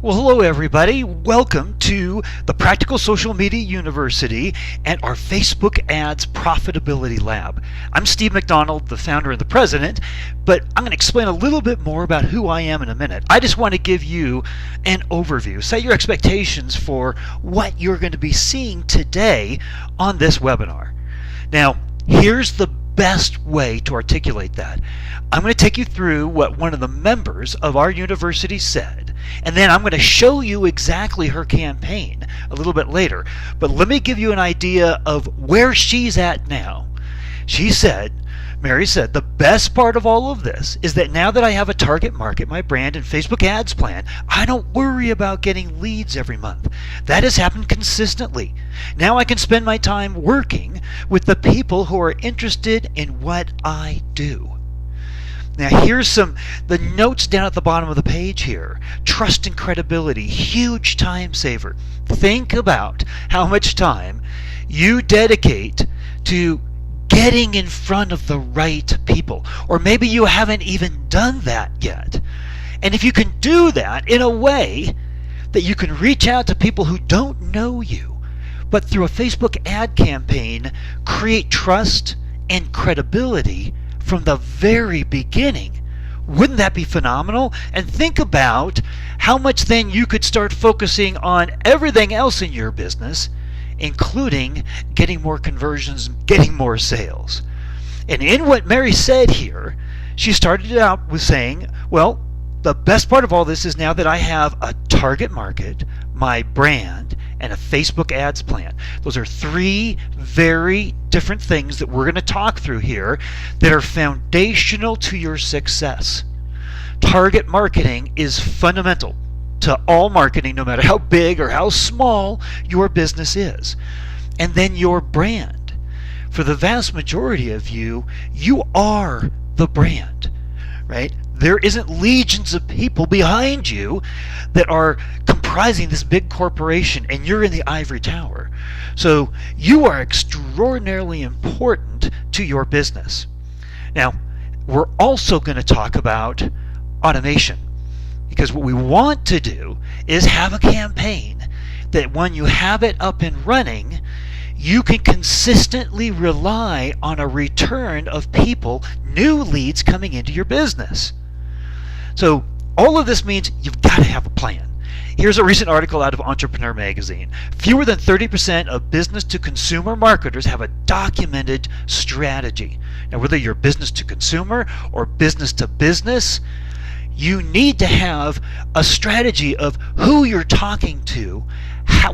Well, hello everybody. Welcome to the Practical Social Media University and our Facebook Ads Profitability Lab. I'm Steve McDonald, the founder and the president, but I'm going to explain a little bit more about who I am in a minute. I just want to give you an overview, set your expectations for what you're going to be seeing today on this webinar. Now, here's the best way to articulate that. I'm going to take you through what one of the members of our university said, and then I'm going to show you exactly her campaign a little bit later. But let me give you an idea of where she's at now. She said, Mary said, the best part of all of this is that now that I have a target market, my brand, and Facebook ads plan, I don't worry about getting leads every month. That has happened consistently. Now I can spend my time working with the people who are interested in what I do. Now here's the notes down at the bottom of the page here. Trust and credibility, huge time saver. Think about how much time you dedicate to getting in front of the right people. Or maybe you haven't even done that yet. And if you can do that in a way that you can reach out to people who don't know you, but through a Facebook ad campaign, create trust and credibility from the very beginning, wouldn't that be phenomenal? And think about how much then you could start focusing on everything else in your business, including getting more conversions, getting more sales. And in what Mary said here, she started out with saying, well, the best part of all this is now that I have a target market, my brand, and a Facebook ads plan. Those are three very different things that we're going to talk through here that are foundational to your success. Target marketing is fundamental to all marketing, no matter how big or how small your business is. And then your brand. For the vast majority of you, you are the brand, right? There isn't legions of people behind you that are comprising this big corporation, and you're in the ivory tower. So you are extraordinarily important to your business. Now, we're also going to talk about automation, because what we want to do is have a campaign that when you have it up and running, you can consistently rely on a return of people, new leads coming into your business. So all of this means you've got to have a plan. Here's a recent article out of Entrepreneur Magazine. Fewer than 30% of business-to-consumer marketers have a documented strategy. Now, whether you're business-to-consumer or business-to-business, you need to have a strategy of who you're talking to,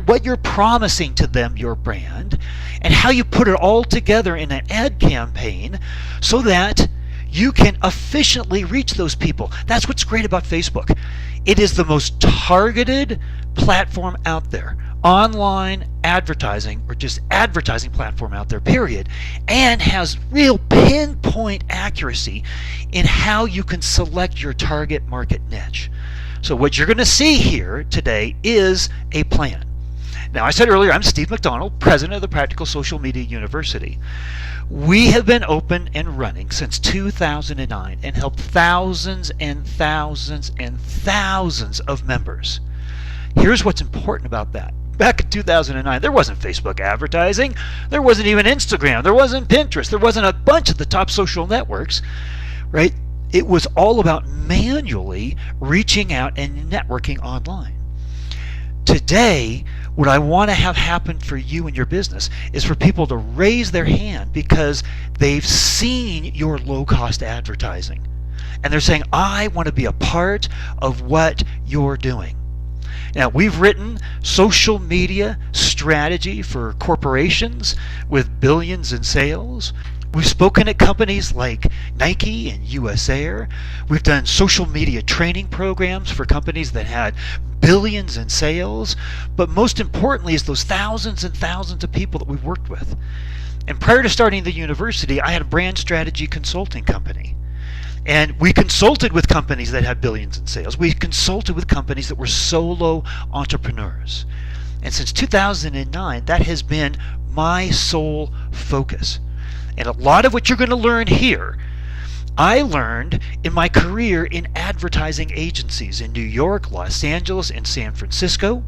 what you're promising to them, your brand, and how you put it all together in an ad campaign so that you can efficiently reach those people. That's what's great about Facebook. It is the most targeted platform out there. Online advertising, or just advertising platform out there, period, and has real pinpoint accuracy in how you can select your target market niche. So what you're going to see here today is a plan. Now, I said earlier, I'm Steve McDonald, president of the Practical Social Media University. We have been open and running since 2009 and helped thousands and thousands and thousands of members. Here's what's important about that. Back in 2009, there wasn't Facebook advertising, there wasn't even Instagram, there wasn't Pinterest, there wasn't a bunch of the top social networks, right? It was all about manually reaching out and networking online. Today, what I want to have happen for you and your business is for people to raise their hand because they've seen your low-cost advertising. And they're saying, I want to be a part of what you're doing. Now, we've written social media strategy for corporations with billions in sales. We've spoken at companies like Nike and US Air. We've done social media training programs for companies that had billions in sales. But most importantly is those thousands and thousands of people that we've worked with. And prior to starting the university, I had a brand strategy consulting company. And we consulted with companies that had billions in sales. We consulted with companies that were solo entrepreneurs. And since 2009, that has been my sole focus. And a lot of what you're going to learn here I learned in my career in advertising agencies in New York, Los Angeles, and San Francisco.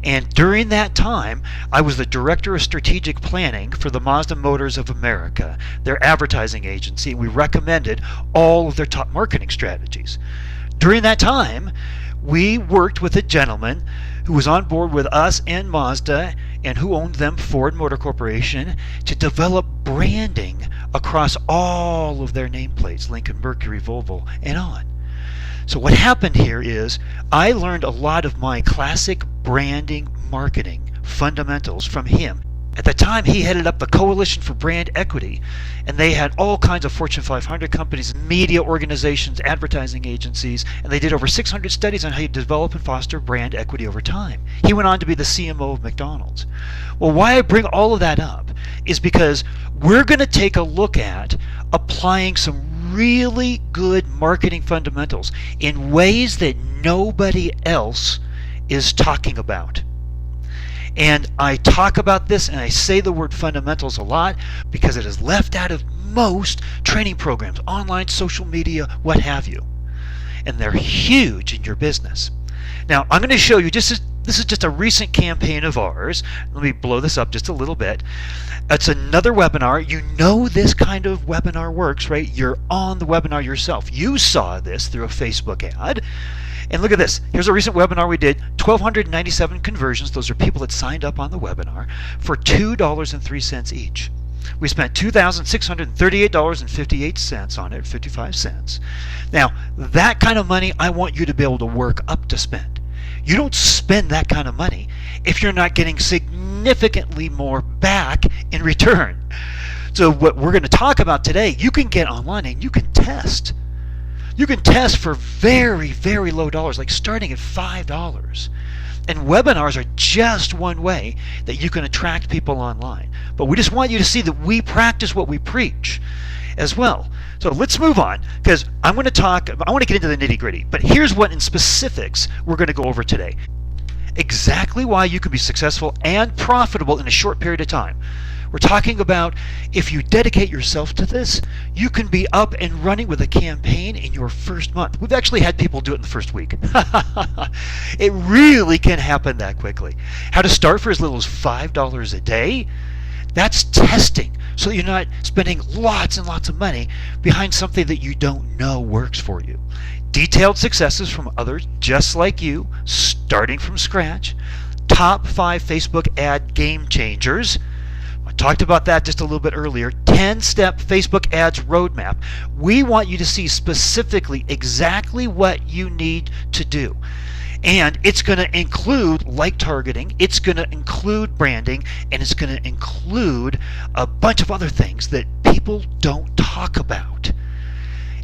And during that time, I was the director of strategic planning for the Mazda Motors of America, their advertising agency, and we recommended all of their top marketing strategies. During that time, we worked with a gentleman who was on board with us and Mazda and who owned them, Ford Motor Corporation, to develop branding across all of their nameplates, Lincoln, Mercury, Volvo, and on. So what happened here is I learned a lot of my classic branding marketing fundamentals from him. At the time, he headed up the Coalition for Brand Equity, and they had all kinds of Fortune 500 companies, media organizations, advertising agencies, and they did over 600 studies on how you develop and foster brand equity over time. He went on to be the CMO of McDonald's. Well, why I bring all of that up is because we're going to take a look at applying some really good marketing fundamentals in ways that nobody else is talking about. And I talk about this and I say the word fundamentals a lot because it is left out of most training programs, online, social media, what have you. And they're huge in your business. Now, I'm going to show you, this is just a recent campaign of ours. Let me blow this up just a little bit. It's another webinar. You know this kind of webinar works, right? You're on the webinar yourself. You saw this through a Facebook ad. And look at this. Here's a recent webinar we did. 1,297 conversions. Those are people that signed up on the webinar for $2.03 each. We spent $2,638.58 on it, 55 cents. Now, that kind of money I want you to be able to work up to spend. You don't spend that kind of money if you're not getting significantly more back in return. So what we're going to talk about today, you can get online and you can test. You can test for very, very low dollars, like starting at $5. And webinars are just one way that you can attract people online. But we just want you to see that we practice what we preach as well. So let's move on, because I want to get into the nitty-gritty. But here's what in specifics we're going to go over today. Exactly why you can be successful and profitable in a short period of time. We're talking about if you dedicate yourself to this, you can be up and running with a campaign in your first month. We've actually had people do it in the first week. It really can happen that quickly. How to start for as little as $5 a day? That's testing, so that you're not spending lots and lots of money behind something that you don't know works for you. Detailed successes from others just like you, starting from scratch. Top 5 Facebook ad game changers. I talked about that just a little bit earlier. 10-step Facebook ads roadmap. We want you to see specifically exactly what you need to do. And it's going to include like targeting, it's going to include branding, and it's going to include a bunch of other things that people don't talk about.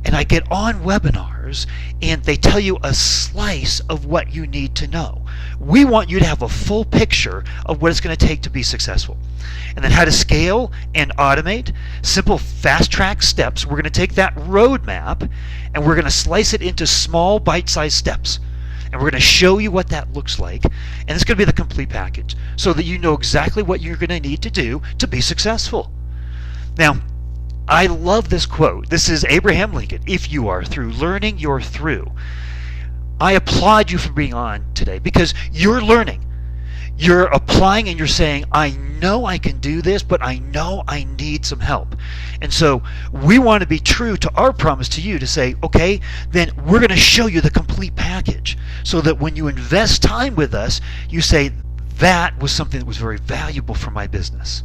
And I get on webinars and they tell you a slice of what you need to know. We want you to have a full picture of what it's going to take to be successsul. And then how to scale and automate, simple fast track steps. We're going to take that roadmap and we're going to slice it into small bite-sized steps. And we're going to show you what that looks like. And it's going to be the complete package so that you know exactly what you're going to need to do to be successful. Now, I love this quote. This is Abraham Lincoln. If you are through learning, you're through. I applaud you for being on today because you're learning. You're applying and you're saying, I know I can do this, but I know I need some help. And so we want to be true to our promise to you to say, okay, then we're going to show you the complete package so that when you invest time with us, you say, that was something that was very valuable for my business.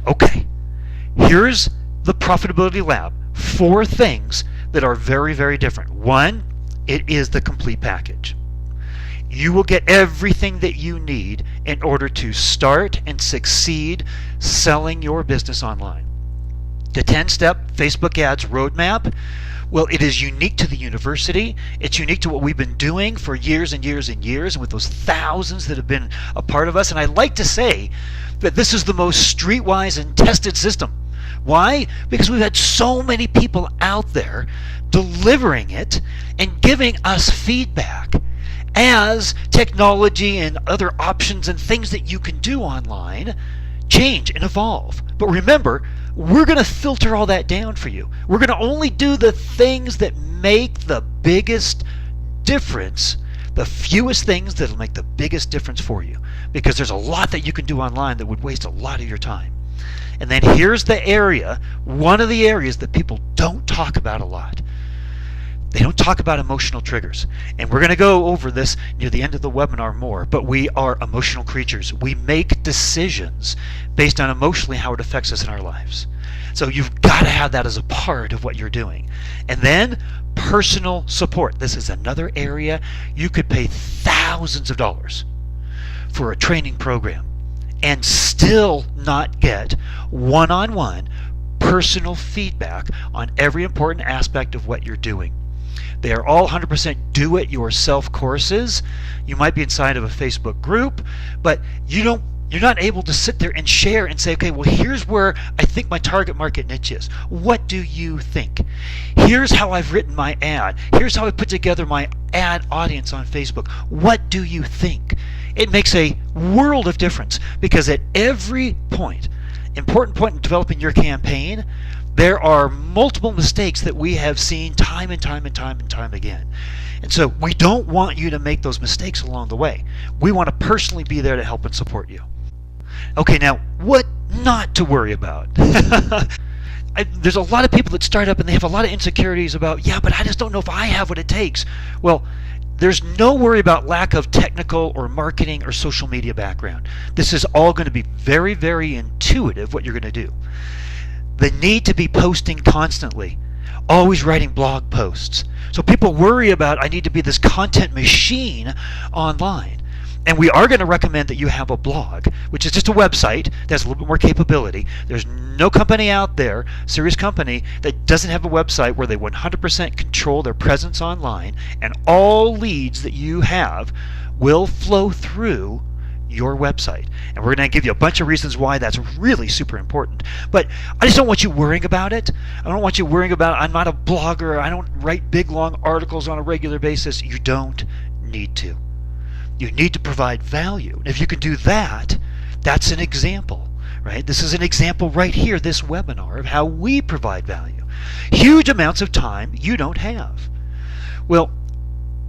Okay, here's the Profitability Lab. 4 things that are very, very different. 1, it is the complete package. You will get everything that you need in order to start and succeed selling your business online. The 10-step Facebook ads roadmap, well, it is unique to the university. It's unique to what we've been doing for years and years and years, and with those thousands that have been a part of us. And I like to say that this is the most streetwise and tested system. Why? Because we've had so many people out there delivering it and giving us feedback as technology and other options and things that you can do online change and evolve. But remember, we're going to filter all that down for you. We're going to only do the things that make the biggest difference, the fewest things that'll make the biggest difference for you, because there's a lot that you can do online that would waste a lot of your time. And then here's the area, one of the areas that people don't talk about a lot. They don't talk about emotional triggers. And we're going to go over this near the end of the webinar more, but we are emotional creatures. We make decisions based on emotionally how it affects us in our lives. So you've got to have that as a part of what you're doing. And then personal support. This is another area you could pay thousands of dollars for a training program and still not get one-on-one personal feedback on every important aspect of what you're doing. They are all 100% do-it-yourself courses. You might be inside of a Facebook group, but you're not able to sit there and share and say, okay, well, here's where I think my target market niche is. What do you think? Here's how I've written my ad. Here's how I put together my ad audience on Facebook. What do you think? It makes a world of difference, because at every important point in developing your campaign, there are multiple mistakes that we have seen time and time again. And so we don't want you to make those mistakes along the way. We want to personally be there to help and support you. Okay, now what not to worry about? There's a lot of people that start up and they have a lot of insecurities about, yeah, but I just don't know if I have what it takes. Well, there's no worry about lack of technical or marketing or social media background. This is all going to be very, very intuitive what you're going to do. The need to be posting constantly, always writing blog posts. So people worry about, I need to be this content machine online. And we are going to recommend that you have a blog, which is just a website that has a little bit more capability. There's no company out there, serious company, that doesn't have a website where they 100% control their presence online, and all leads that you have will flow through your website. And we're going to give you a bunch of reasons why that's really super important. But I just don't want you worrying about it. I don't want you worrying about, I'm not a blogger, I don't write big long articles on a regular basis. You don't need to. You need to provide value. And if you can do that, that's an example, right? This is an example right here, this webinar, of how we provide value. Huge amounts of time you don't have. Well,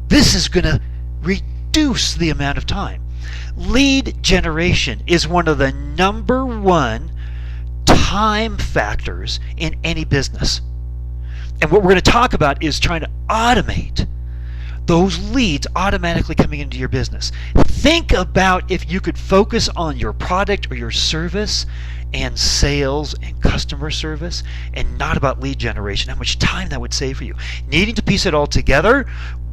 this is going to reduce the amount of time. Lead generation is one of the #1 time factors in any business. And what we're going to talk about is trying to automate those leads automatically coming into your business. Think about if you could focus on your product or your service and sales and customer service and not about lead generation, how much time that would save for you. Needing to piece it all together,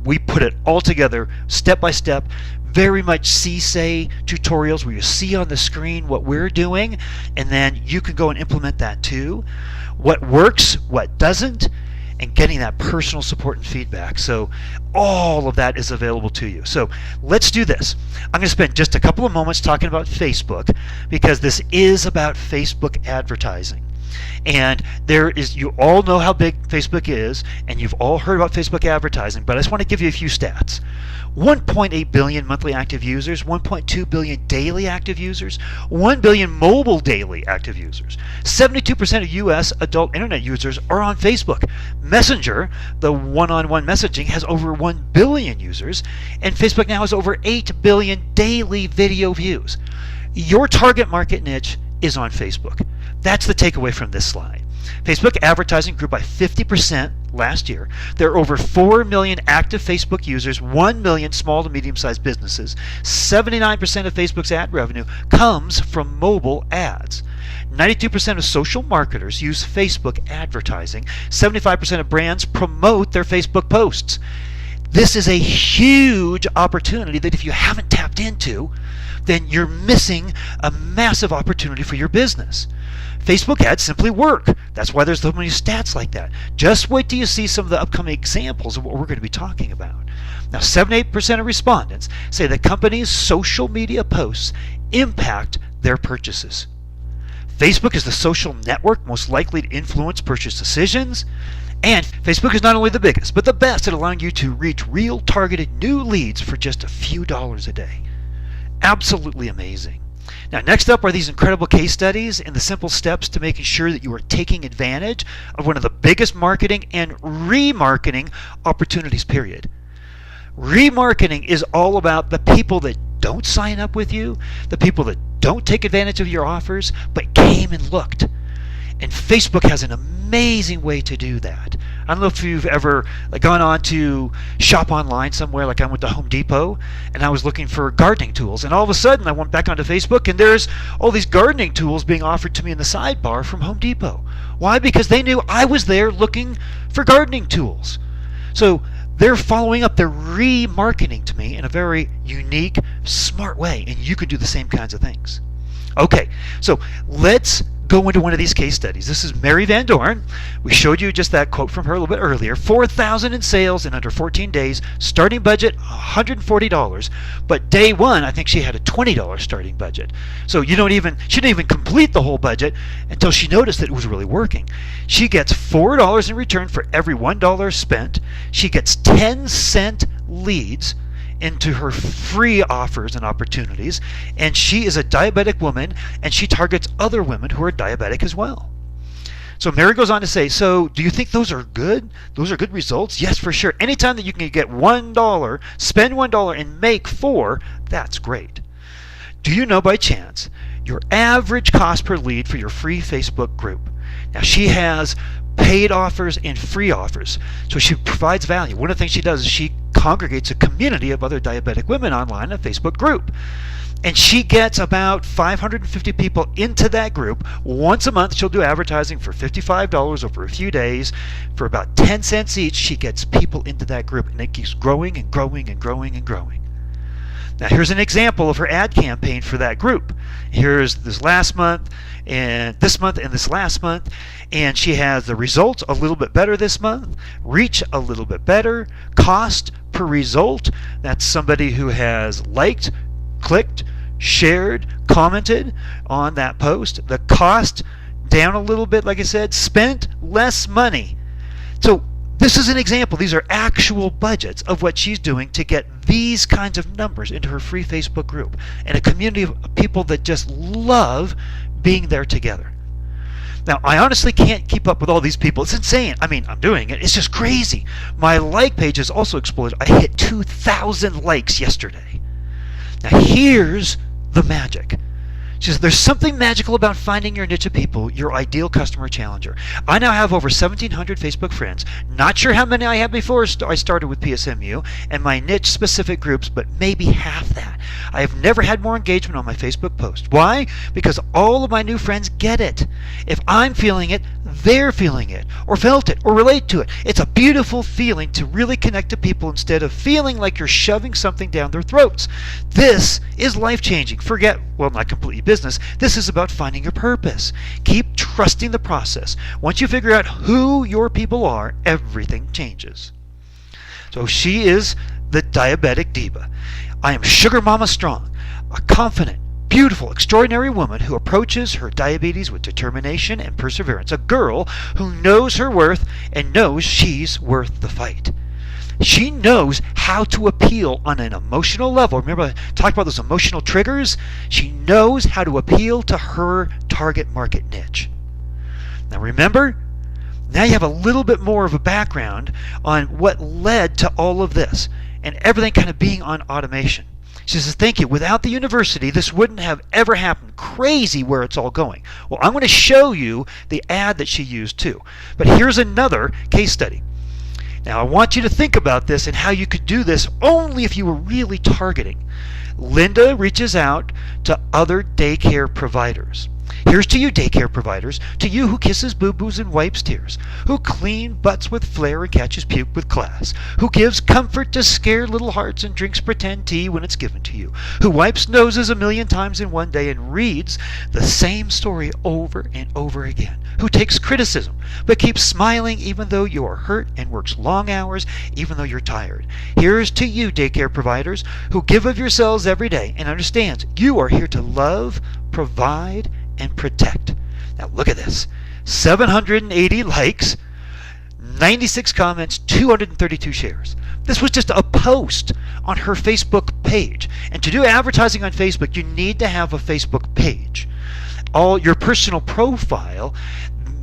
we put it all together step by step, very much CSA tutorials where you see on the screen what we're doing, and then you can go and implement that too. What works, what doesn't, and getting that personal support and feedback. So all of that is available to you. So let's do this. I'm going to spend just a couple of moments talking about Facebook, because this is about Facebook advertising. And you all know how big Facebook is, and you've all heard about Facebook advertising, but I just want to give you a few stats. 1.8 billion monthly active users, 1.2 billion daily active users, 1 billion mobile daily active users. 72% of US adult internet users are on Facebook. Messenger, the one-on-one messaging, has over 1 billion users, and Facebook now has over 8 billion daily video views. Your target market niche is on Facebook. That's the takeaway from this slide. Facebook advertising grew by 50% last year. There are over 4 million active Facebook users, 1 million small to medium-sized businesses. 79% of Facebook's ad revenue comes from mobile ads. 92% of social marketers use Facebook advertising. 75% of brands promote their Facebook posts. This is a huge opportunity that if you haven't tapped into, then you're missing a massive opportunity for your business. Facebook ads simply work. That's why there's so many stats like that. Just wait till you see some of the upcoming examples of what we're going to be talking about. Now, 78% of respondents say that companies' social media posts impact their purchases. Facebook is the social network most likely to influence purchase decisions. And Facebook is not only the biggest, but the best at allowing you to reach real targeted new leads for just a few dollars a day. Absolutely amazing. Now, next up are these incredible case studies and the simple steps to making sure that you are taking advantage of one of the biggest marketing and remarketing opportunities, period. Remarketing is all about the people that don't sign up with you, the people that don't take advantage of your offers, but came and looked. And Facebook has an amazing way to do that. I don't know if you've ever gone on to shop online somewhere, like I went to Home Depot and I was looking for gardening tools, and all of a sudden I went back onto Facebook and there's all these gardening tools being offered to me in the sidebar from Home Depot. Why? Because they knew I was there looking for gardening tools. So they're following up, they're remarketing to me in a very unique, smart way, and you can do the same kinds of things. Okay, so let's go into one of these case studies. This is Mary Van Dorn. We showed you just that quote from her a little bit earlier. $4,000 in sales in under 14 days. Starting budget $140, but day one I think she had a $20 starting budget. So she didn't even complete the whole budget until she noticed that it was really working. She gets $4 in return for every $1 spent. She gets 10-cent leads into her free offers and opportunities, and she is a diabetic woman, and she targets other women who are diabetic as well. So Mary goes on to say, so do you think those are good? Those are good results? Yes, for sure. Anytime that you can get $1, spend $1 and make $4, that's great. Do you know by chance your average cost per lead for your free Facebook group? Now she has paid offers and free offers, so she provides value. One of the things she does is she congregates a community of other diabetic women online in a Facebook group, and she gets about 550 people into that group. Once a month she'll do advertising for $55 over a few days. For about 10 cents each, she gets people into that group, and it keeps growing and growing and growing and growing. Now here's an example of her ad campaign for that group. Here's this last month and this month and this last month, and she has the results a little bit better this month, reach a little bit better, cost per result, that's somebody who has liked, clicked, shared, commented on that post. The cost down a little bit, like I said, spent less money. So this is an example. These are actual budgets of what she's doing to get these kinds of numbers into her free Facebook group and a community of people that just love being there together. Now, I honestly can't keep up with all these people. It's insane. I mean, I'm doing it. It's just crazy. My like page has also exploded. I hit 2,000 likes yesterday. Now, here's the magic. She says, there's something magical about finding your niche of people, your ideal customer challenger. I now have over 1,700 Facebook friends. Not sure how many I had before I started with PSMU and my niche-specific groups, but maybe half that. I have never had more engagement on my Facebook post. Why? Because all of my new friends get it. If I'm feeling it, they're feeling it, or felt it, or relate to it. It's a beautiful feeling to really connect to people instead of feeling like you're shoving something down their throats. This is life-changing. Forget, well, not completely business. This is about finding your purpose. Keep trusting the process. Once you figure out who your people are, everything changes. So she is the diabetic diva. I am Sugar Mama Strong, a confident, beautiful, extraordinary woman who approaches her diabetes with determination and perseverance. A girl who knows her worth and knows she's worth the fight. She knows how to appeal on an emotional level. Remember, I talked about those emotional triggers? She knows how to appeal to her target market niche. Now remember, now you have a little bit more of a background on what led to all of this and everything kind of being on automation. She says, thank you. Without the university, this wouldn't have ever happened. Crazy where it's all going. Well, I'm going to show you the ad that she used too. But here's another case study. Now, I want you to think about this and how you could do this only if you were really targeting. Linda reaches out to other daycare providers. Here's to you, daycare providers, to you who kisses boo-boos and wipes tears, who clean butts with flair and catches puke with class, who gives comfort to scared little hearts and drinks pretend tea when it's given to you, who wipes noses 1,000,000 times in one day and reads the same story over and over again, who takes criticism but keeps smiling even though you are hurt and works long hours even though you're tired. Here's to you, daycare providers, who give of yourselves every day and understands you are here to love, provide, and protect. Now look at this. 780 likes, 96 comments, 232 shares. This was just a post on her Facebook page. And to do advertising on Facebook, you need to have a Facebook page. All your personal profile,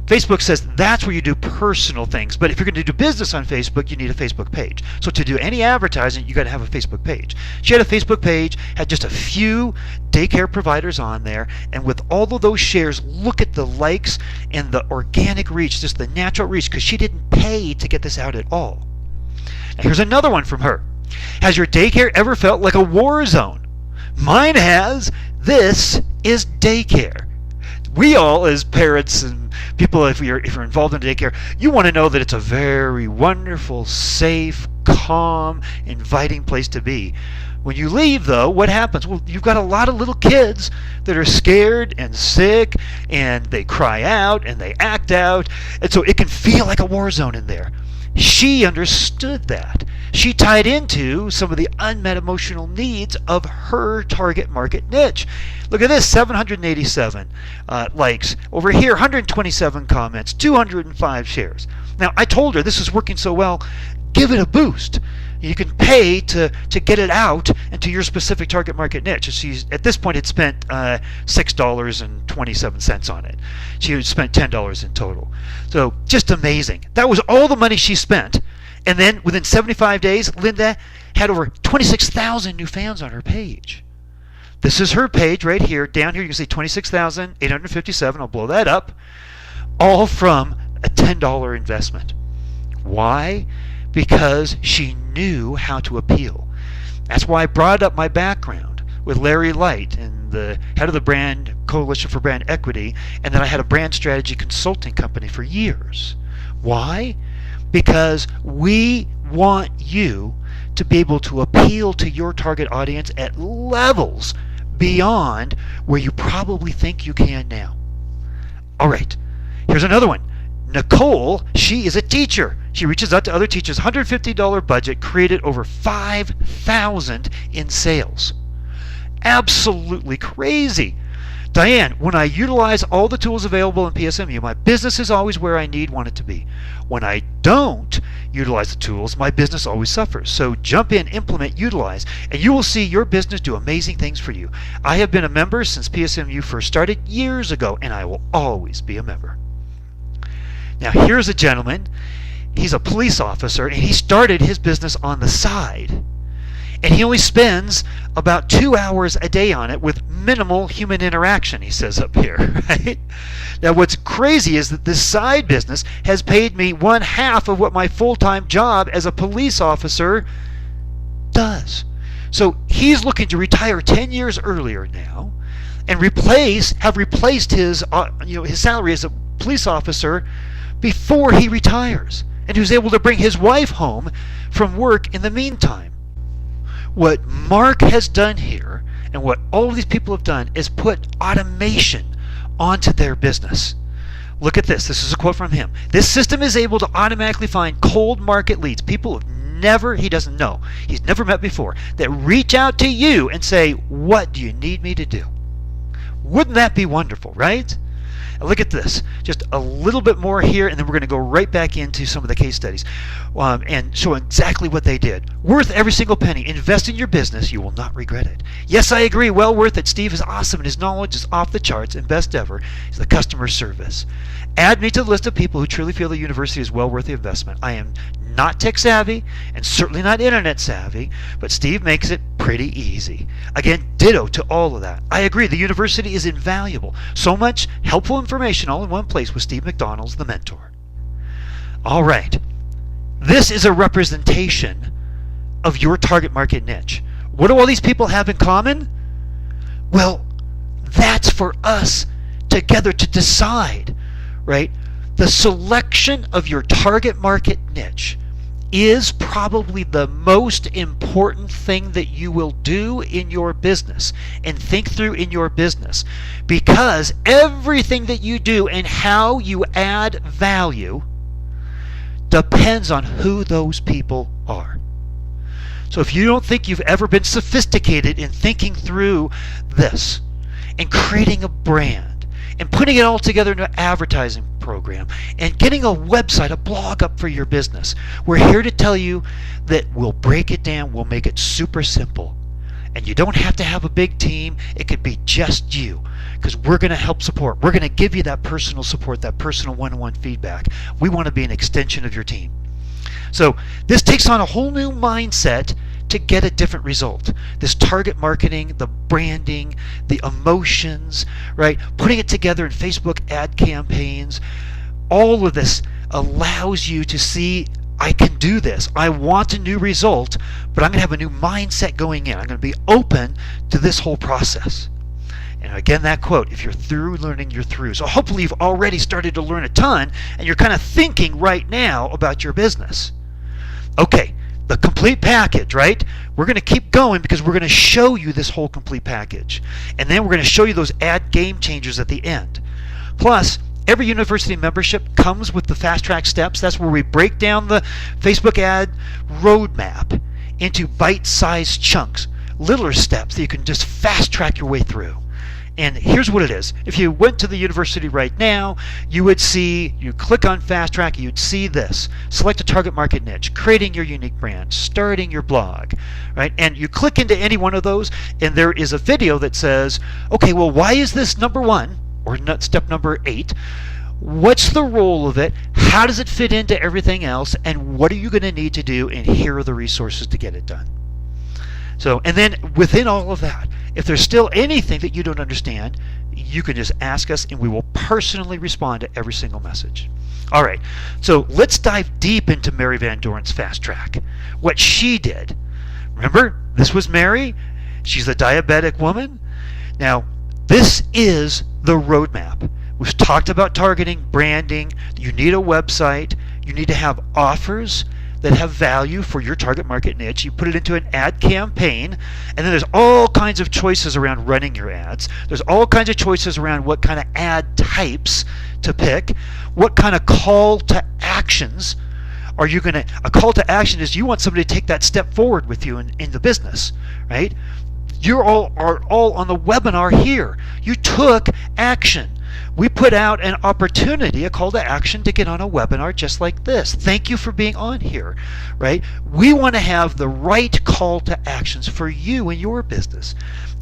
Facebook says that's where you do personal things. But if you're going to do business on Facebook, you need a Facebook page. So to do any advertising, you got to have a Facebook page. She had a Facebook page, had just a few daycare providers on there, and with all of those shares, look at the likes and the organic reach, just the natural reach, because she didn't pay to get this out at all. Now here's another one from her. Has your daycare ever felt like a war zone? Mine has. This is daycare. We all, as parents and people, if you're involved in daycare, you want to know that it's a very wonderful, safe, calm, inviting place to be. When you leave, though, what happens? Well, you've got a lot of little kids that are scared and sick, and they cry out and they act out, and so it can feel like a war zone in there. She understood that. She tied into some of the unmet emotional needs of her target market niche. Look at this, 787 likes. Over here, 127 comments, 205 shares. Now, I told her this is working so well, give it a boost. You can pay to get it out into your specific target market niche. She's at this point had spent $6.27 on it. She had spent $10 in total. So just amazing. That was all the money she spent. And then within 75 days, Linda had over 26,000 new fans on her page. This is her page right here. Down here you can see 26,857. I'll blow that up. All from a $10 investment. Why? Because she knew how to appeal. That's why I brought up my background with Larry Light and the head of the Brand Coalition for Brand Equity, and then I had a brand strategy consulting company for years. Why? Because we want you to be able to appeal to your target audience at levels beyond where you probably think you can now. All right, here's another one. Nicole, she is a teacher. She reaches out to other teachers. $150 budget, created over $5,000 in sales. Absolutely crazy. Diane, when I utilize all the tools available in PSMU, my business is always where I want it to be. When I don't utilize the tools, my business always suffers. So jump in, implement, utilize, and you will see your business do amazing things for you. I have been a member since PSMU first started years ago, and I will always be a member. Now here's a gentleman. He's a police officer, and he started his business on the side. And he only spends about 2 hours a day on it with minimal human interaction, he says up here, right? Now what's crazy is that this side business has paid me 1/2 of what my full-time job as a police officer does. So he's looking to retire 10 years earlier now and have replaced his his salary as a police officer before he retires. And he was able to bring his wife home from work in the meantime. What Mark has done here, and what all of these people have done, is put automation onto their business. Look at this. This is a quote from him. This system is able to automatically find cold market leads, people he doesn't know, he's never met before, that reach out to you and say, what do you need me to do? Wouldn't that be wonderful, right? Look at this. Just a little bit more here, and then we're going to go right back into some of the case studies and show exactly what they did. Worth every single penny. Invest in your business. You will not regret it. Yes, I agree. Well worth it. Steve is awesome, and his knowledge is off the charts, and best ever is the customer service. Add me to the list of people who truly feel the university is well worth the investment. I am not tech savvy and certainly not internet savvy, but Steve makes it pretty easy. Again, ditto to all of that. I agree, the university is invaluable. So much helpful information all in one place with Steve McDonald's The Mentor. All right, this is a representation of your target market niche. What do all these people have in common? Well, that's for us together to decide, right? The selection of your target market niche is probably the most important thing that you will do in your business and think through in your business, because everything that you do and how you add value depends on who those people are. So if you don't think you've ever been sophisticated in thinking through this and creating a brand and putting it all together in an advertising program and getting a website, a blog up for your business, we're here to tell you that we'll break it down, we'll make it super simple, And you don't have to have a big team. It could be just you, because we're going to help support. We're going to give you that personal support, that personal one-on-one feedback. We want to be an extension of your team. So this takes on a whole new mindset to get a different result. This target marketing, the branding, the emotions, right? Putting it together in Facebook ad campaigns, all of this allows you to see, I can do this. I want a new result, but I'm going to have a new mindset going in. I'm going to be open to this whole process. And again, that quote, if you're through learning, you're through. So hopefully you've already started to learn a ton, and you're kind of thinking right now about your business. Okay, the complete package, right? We're going to keep going because we're going to show you this whole complete package. And then we're going to show you those ad game changers at the end. Plus, every university membership comes with the fast track steps. That's where we break down the Facebook ad roadmap into bite-sized chunks, littler steps that you can just fast track your way through. And here's what it is. If you went to the university right now, you would see, you click on Fast Track, you'd see this. Select a target market niche, creating your unique brand, starting your blog, right? And you click into any one of those, and there is a video that says, okay, well, why is this number one, or step number 8? What's the role of it? How does it fit into everything else? And what are you going to need to do? And here are the resources to get it done. So, and then within all of that, if there's still anything that you don't understand, you can just ask us and we will personally respond to every single message. All right, so let's dive deep into Mary Van Doren's Fast Track. What she did. Remember, this was Mary. She's a diabetic woman. Now, this is the roadmap. We've talked about targeting, branding. You need a website. You need to have offers that have value for your target market niche. You put it into an ad campaign, and then there's all kinds of choices around running your ads. There's all kinds of choices around what kind of ad types to pick, what kind of call to actions are you going to, a call to action is you want somebody to take that step forward with you in the business, right? You are all on the webinar here. You took action. We put out an opportunity, a call to action to get on a webinar just like this. Thank you for being on here, right? We want to have the right call to actions for you and your business.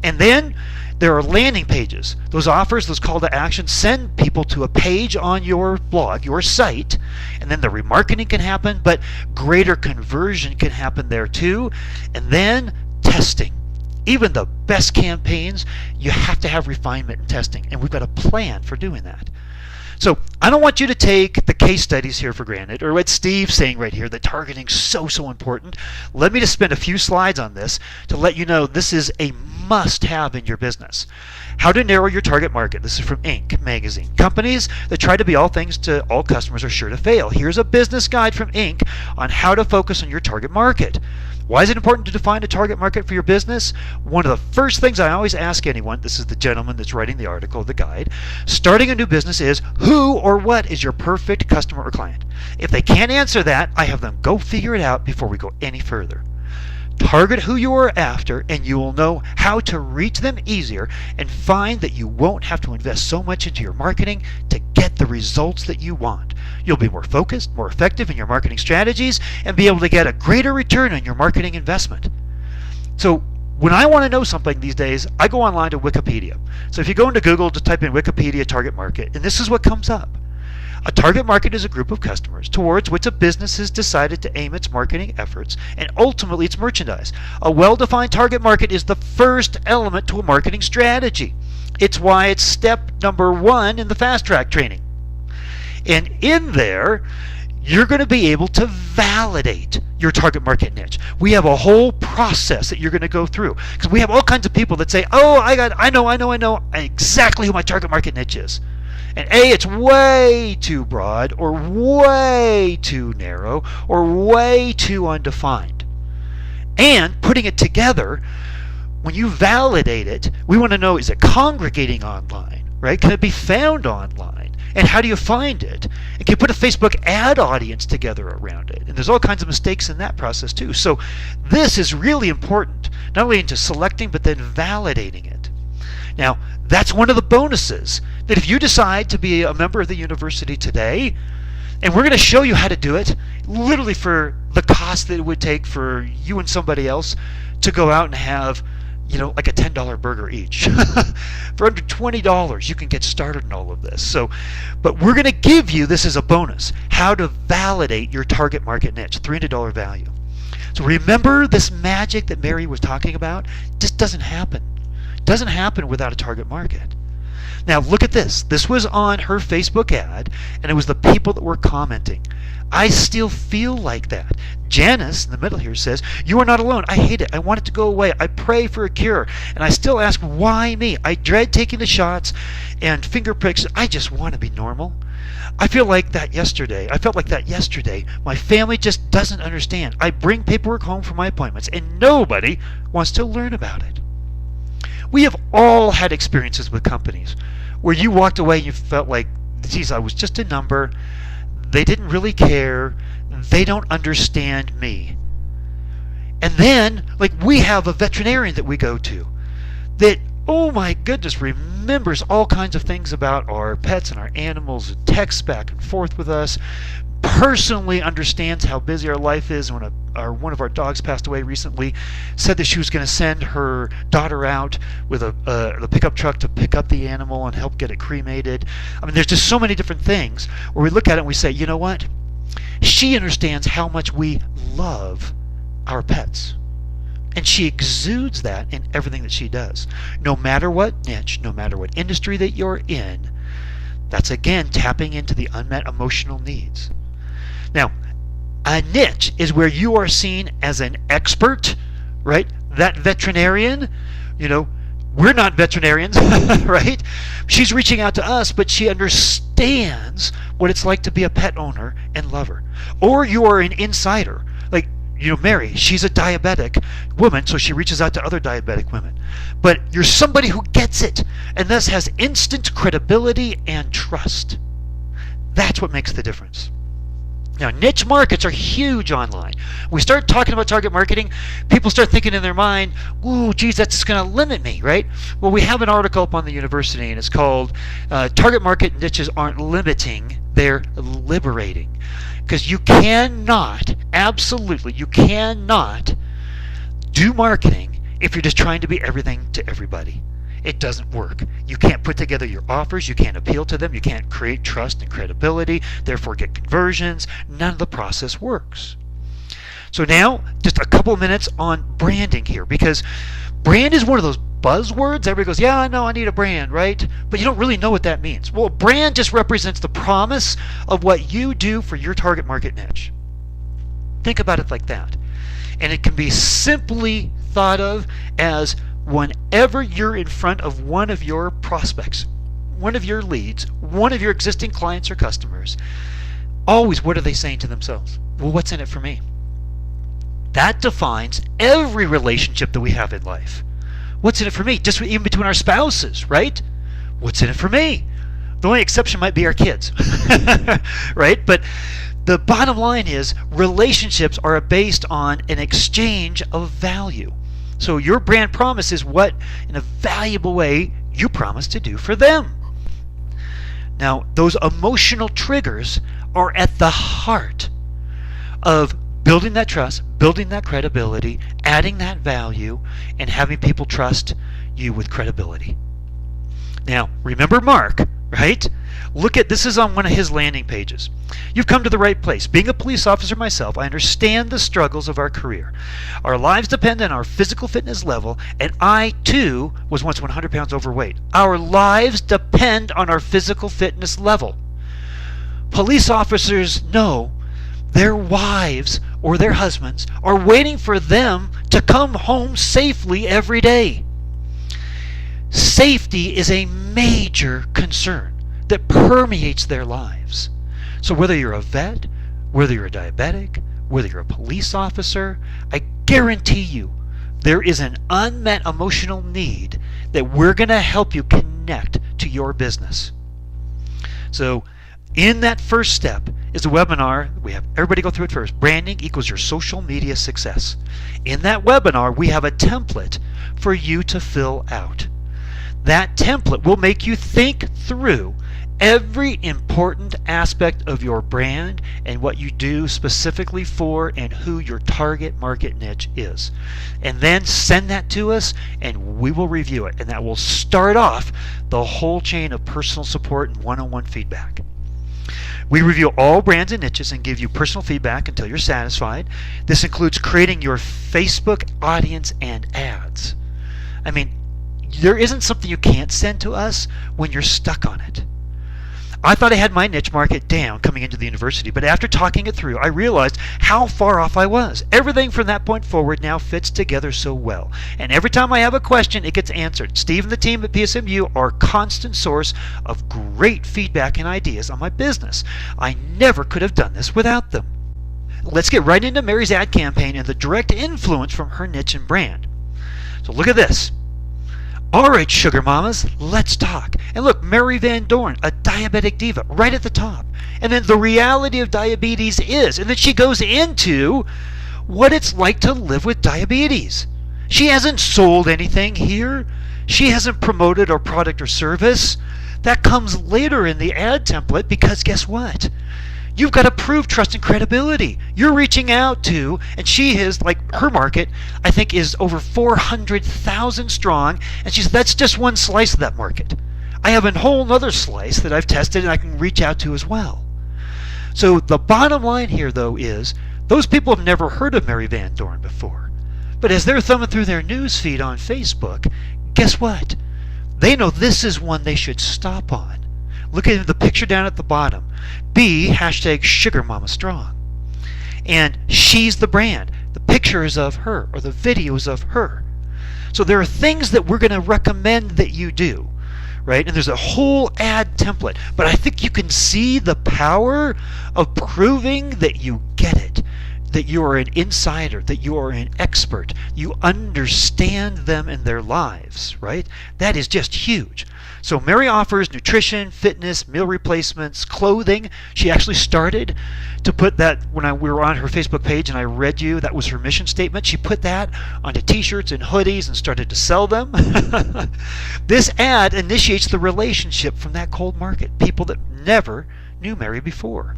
And then there are landing pages. Those offers, those call to actions, send people to a page on your blog, your site, and then the remarketing can happen, but greater conversion can happen there too. And then testing. Even the best campaigns, you have to have refinement and testing, and we've got a plan for doing that. So I don't want you to take the case studies here for granted, or what Steve's saying right here, that targeting's so important. Let me just spend a few slides on this to let you know this is a must-have in your business. How to narrow your target market. This is from Inc. magazine. Companies that try to be all things to all customers are sure to fail. Here's a business guide from Inc. on how to focus on your target market. Why is it important to define a target market for your business? One of the first things I always ask anyone, this is the gentleman that's writing the article, the guide, starting a new business is, who or what is your perfect customer or client? If they can't answer that, I have them go figure it out before we go any further. Target who you are after, and you will know how to reach them easier and find that you won't have to invest so much into your marketing to get the results that you want. You'll be more focused, more effective in your marketing strategies, and be able to get a greater return on your marketing investment. So when I want to know something these days, I go online to Wikipedia. So if you go into Google, just type in Wikipedia target market, and this is what comes up. A target market is a group of customers towards which a business has decided to aim its marketing efforts and ultimately its merchandise. A well-defined target market is the first element to a marketing strategy. It's why it's step number 1 in the Fast Track training. And in there, you're going to be able to validate your target market niche. We have a whole process that you're going to go through, because we have all kinds of people that say, oh, I know exactly who my target market niche is. And A, it's way too broad, or way too narrow, or way too undefined. And putting it together, when you validate it, we want to know, is it congregating online, right? Can it be found online? And how do you find it? And can you put a Facebook ad audience together around it? And there's all kinds of mistakes in that process too. So this is really important, not only into selecting, but then validating it. Now, that's one of the bonuses, that if you decide to be a member of the university today, and we're going to show you how to do it, literally for the cost that it would take for you and somebody else to go out and have like a $10 burger each. For under $20, you can get started in all of this. So, but we're going to give you, this as a bonus, how to validate your target market niche, $300 value. So remember this magic that Mary was talking about? Just doesn't happen. Doesn't happen without a target market. Now look at this. This was on her Facebook ad, and it was the people that were commenting. I still feel like that. Janice, in the middle here, says, "You are not alone. I hate it. I want it to go away. I pray for a cure. And I still ask, why me? I dread taking the shots and finger pricks. I just want to be normal. I feel like that yesterday. I felt like that yesterday. My family just doesn't understand. I bring paperwork home for my appointments, and nobody wants to learn about it." We have all had experiences with companies where you walked away and you felt like, geez, I was just a number. They didn't really care. They don't understand me. And then, like, we have a veterinarian that we go to that, oh my goodness, remembers all kinds of things about our pets and our animals, and texts back and forth with us, personally understands how busy our life is. When one of our dogs passed away recently, said that she was going to send her daughter out with the pickup truck to pick up the animal and help get it cremated. I mean, there's just so many different things where we look at it and we say, you know what? She understands how much we love our pets. And she exudes that in everything that she does. No matter what niche, no matter what industry that you're in, that's again tapping into the unmet emotional needs. Now, a niche is where you are seen as an expert, right? That veterinarian, we're not veterinarians, right? She's reaching out to us, but she understands what it's like to be a pet owner and lover. Or you are an insider, like, Mary, she's a diabetic woman, so she reaches out to other diabetic women. But you're somebody who gets it, and thus has instant credibility and trust. That's what makes the difference. Now, niche markets are huge online. We start talking about target marketing, people start thinking in their mind, ooh, geez, that's just going to limit me, right? Well, we have an article up on the university, and it's called Target Market Niches Aren't Limiting, They're Liberating. Because you cannot, absolutely, you cannot do marketing if you're just trying to be everything to everybody. It doesn't work. You can't put together your offers, you can't appeal to them, you can't create trust and credibility, therefore get conversions. None of the process works. So now, just a couple of minutes on branding here, because brand is one of those buzzwords. Everybody goes, yeah, I know I need a brand, right? But you don't really know what that means. Well, brand just represents the promise of what you do for your target market niche. Think about it like that. And it can be simply thought of as whenever you're in front of one of your prospects, one of your leads, one of your existing clients or customers, always what are they saying to themselves? Well, what's in it for me? That defines every relationship that we have in life. What's in it for me? Just even between our spouses, right? What's in it for me? The only exception might be our kids, right? But the bottom line is relationships are based on an exchange of value. So your brand promise is what, in a valuable way, you promise to do for them. Now, those emotional triggers are at the heart of building that trust, building that credibility, adding that value, and having people trust you with credibility. Now, remember Mark, right? Look at, this is on one of his landing pages. You've come to the right place. Being a police officer myself, I understand the struggles of our career. Our lives depend on our physical fitness level, and I, too, was once 100 pounds overweight. Our lives depend on our physical fitness level. Police officers know their wives or their husbands are waiting for them to come home safely every day. Safety is a major concern that permeates their lives. So whether you're a vet, whether you're a diabetic, whether you're a police officer, I guarantee you there is an unmet emotional need that we're going to help you connect to your business. So in that first step is a webinar. We have everybody go through it first. Branding equals your social media success. In that webinar, we have a template for you to fill out. That template will make you think through every important aspect of your brand and what you do specifically for and who your target market niche is. And then send that to us and we will review it. And that will start off the whole chain of personal support and one-on-one feedback. We review all brands and niches and give you personal feedback until you're satisfied. This includes creating your Facebook audience and ads. I mean, there isn't something you can't send to us when you're stuck on it. I thought I had my niche market down coming into the university, but after talking it through, I realized how far off I was. Everything from that point forward now fits together so well. And every time I have a question, it gets answered. Steve and the team at PSMU are a constant source of great feedback and ideas on my business. I never could have done this without them. Let's get right into Mary's ad campaign and the direct influence from her niche and brand. So look at this. All right, sugar mamas, let's talk. And look, Mary Van Doren, a diabetic diva, right at the top. And then the reality of diabetes is, and then she goes into what it's like to live with diabetes. She hasn't sold anything here. She hasn't promoted our product or service. That comes later in the ad template because guess what? You've got to prove trust and credibility. You're reaching out to, and she is, like her market, I think is over 400,000 strong, and she said that's just one slice of that market. I have a whole other slice that I've tested and I can reach out to as well. So the bottom line here, though, is those people have never heard of Mary Van Doren before. But as they're thumbing through their news feed on Facebook, guess what? They know this is one they should stop on. Look at the picture down at the bottom. B, hashtag Sugar Mama Strong. And she's the brand. The picture is of her, or the video is of her. So there are things that we're going to recommend that you do, right? And there's a whole ad template. But I think you can see the power of proving that you get it, that you are an insider, that you are an expert. You understand them and their lives, right? That is just huge. So Mary offers nutrition, fitness, meal replacements, clothing. She actually started to put that when we were on her Facebook page and I read you, that was her mission statement. She put that onto t-shirts and hoodies and started to sell them. This ad initiates the relationship from that cold market, people that never knew Mary before.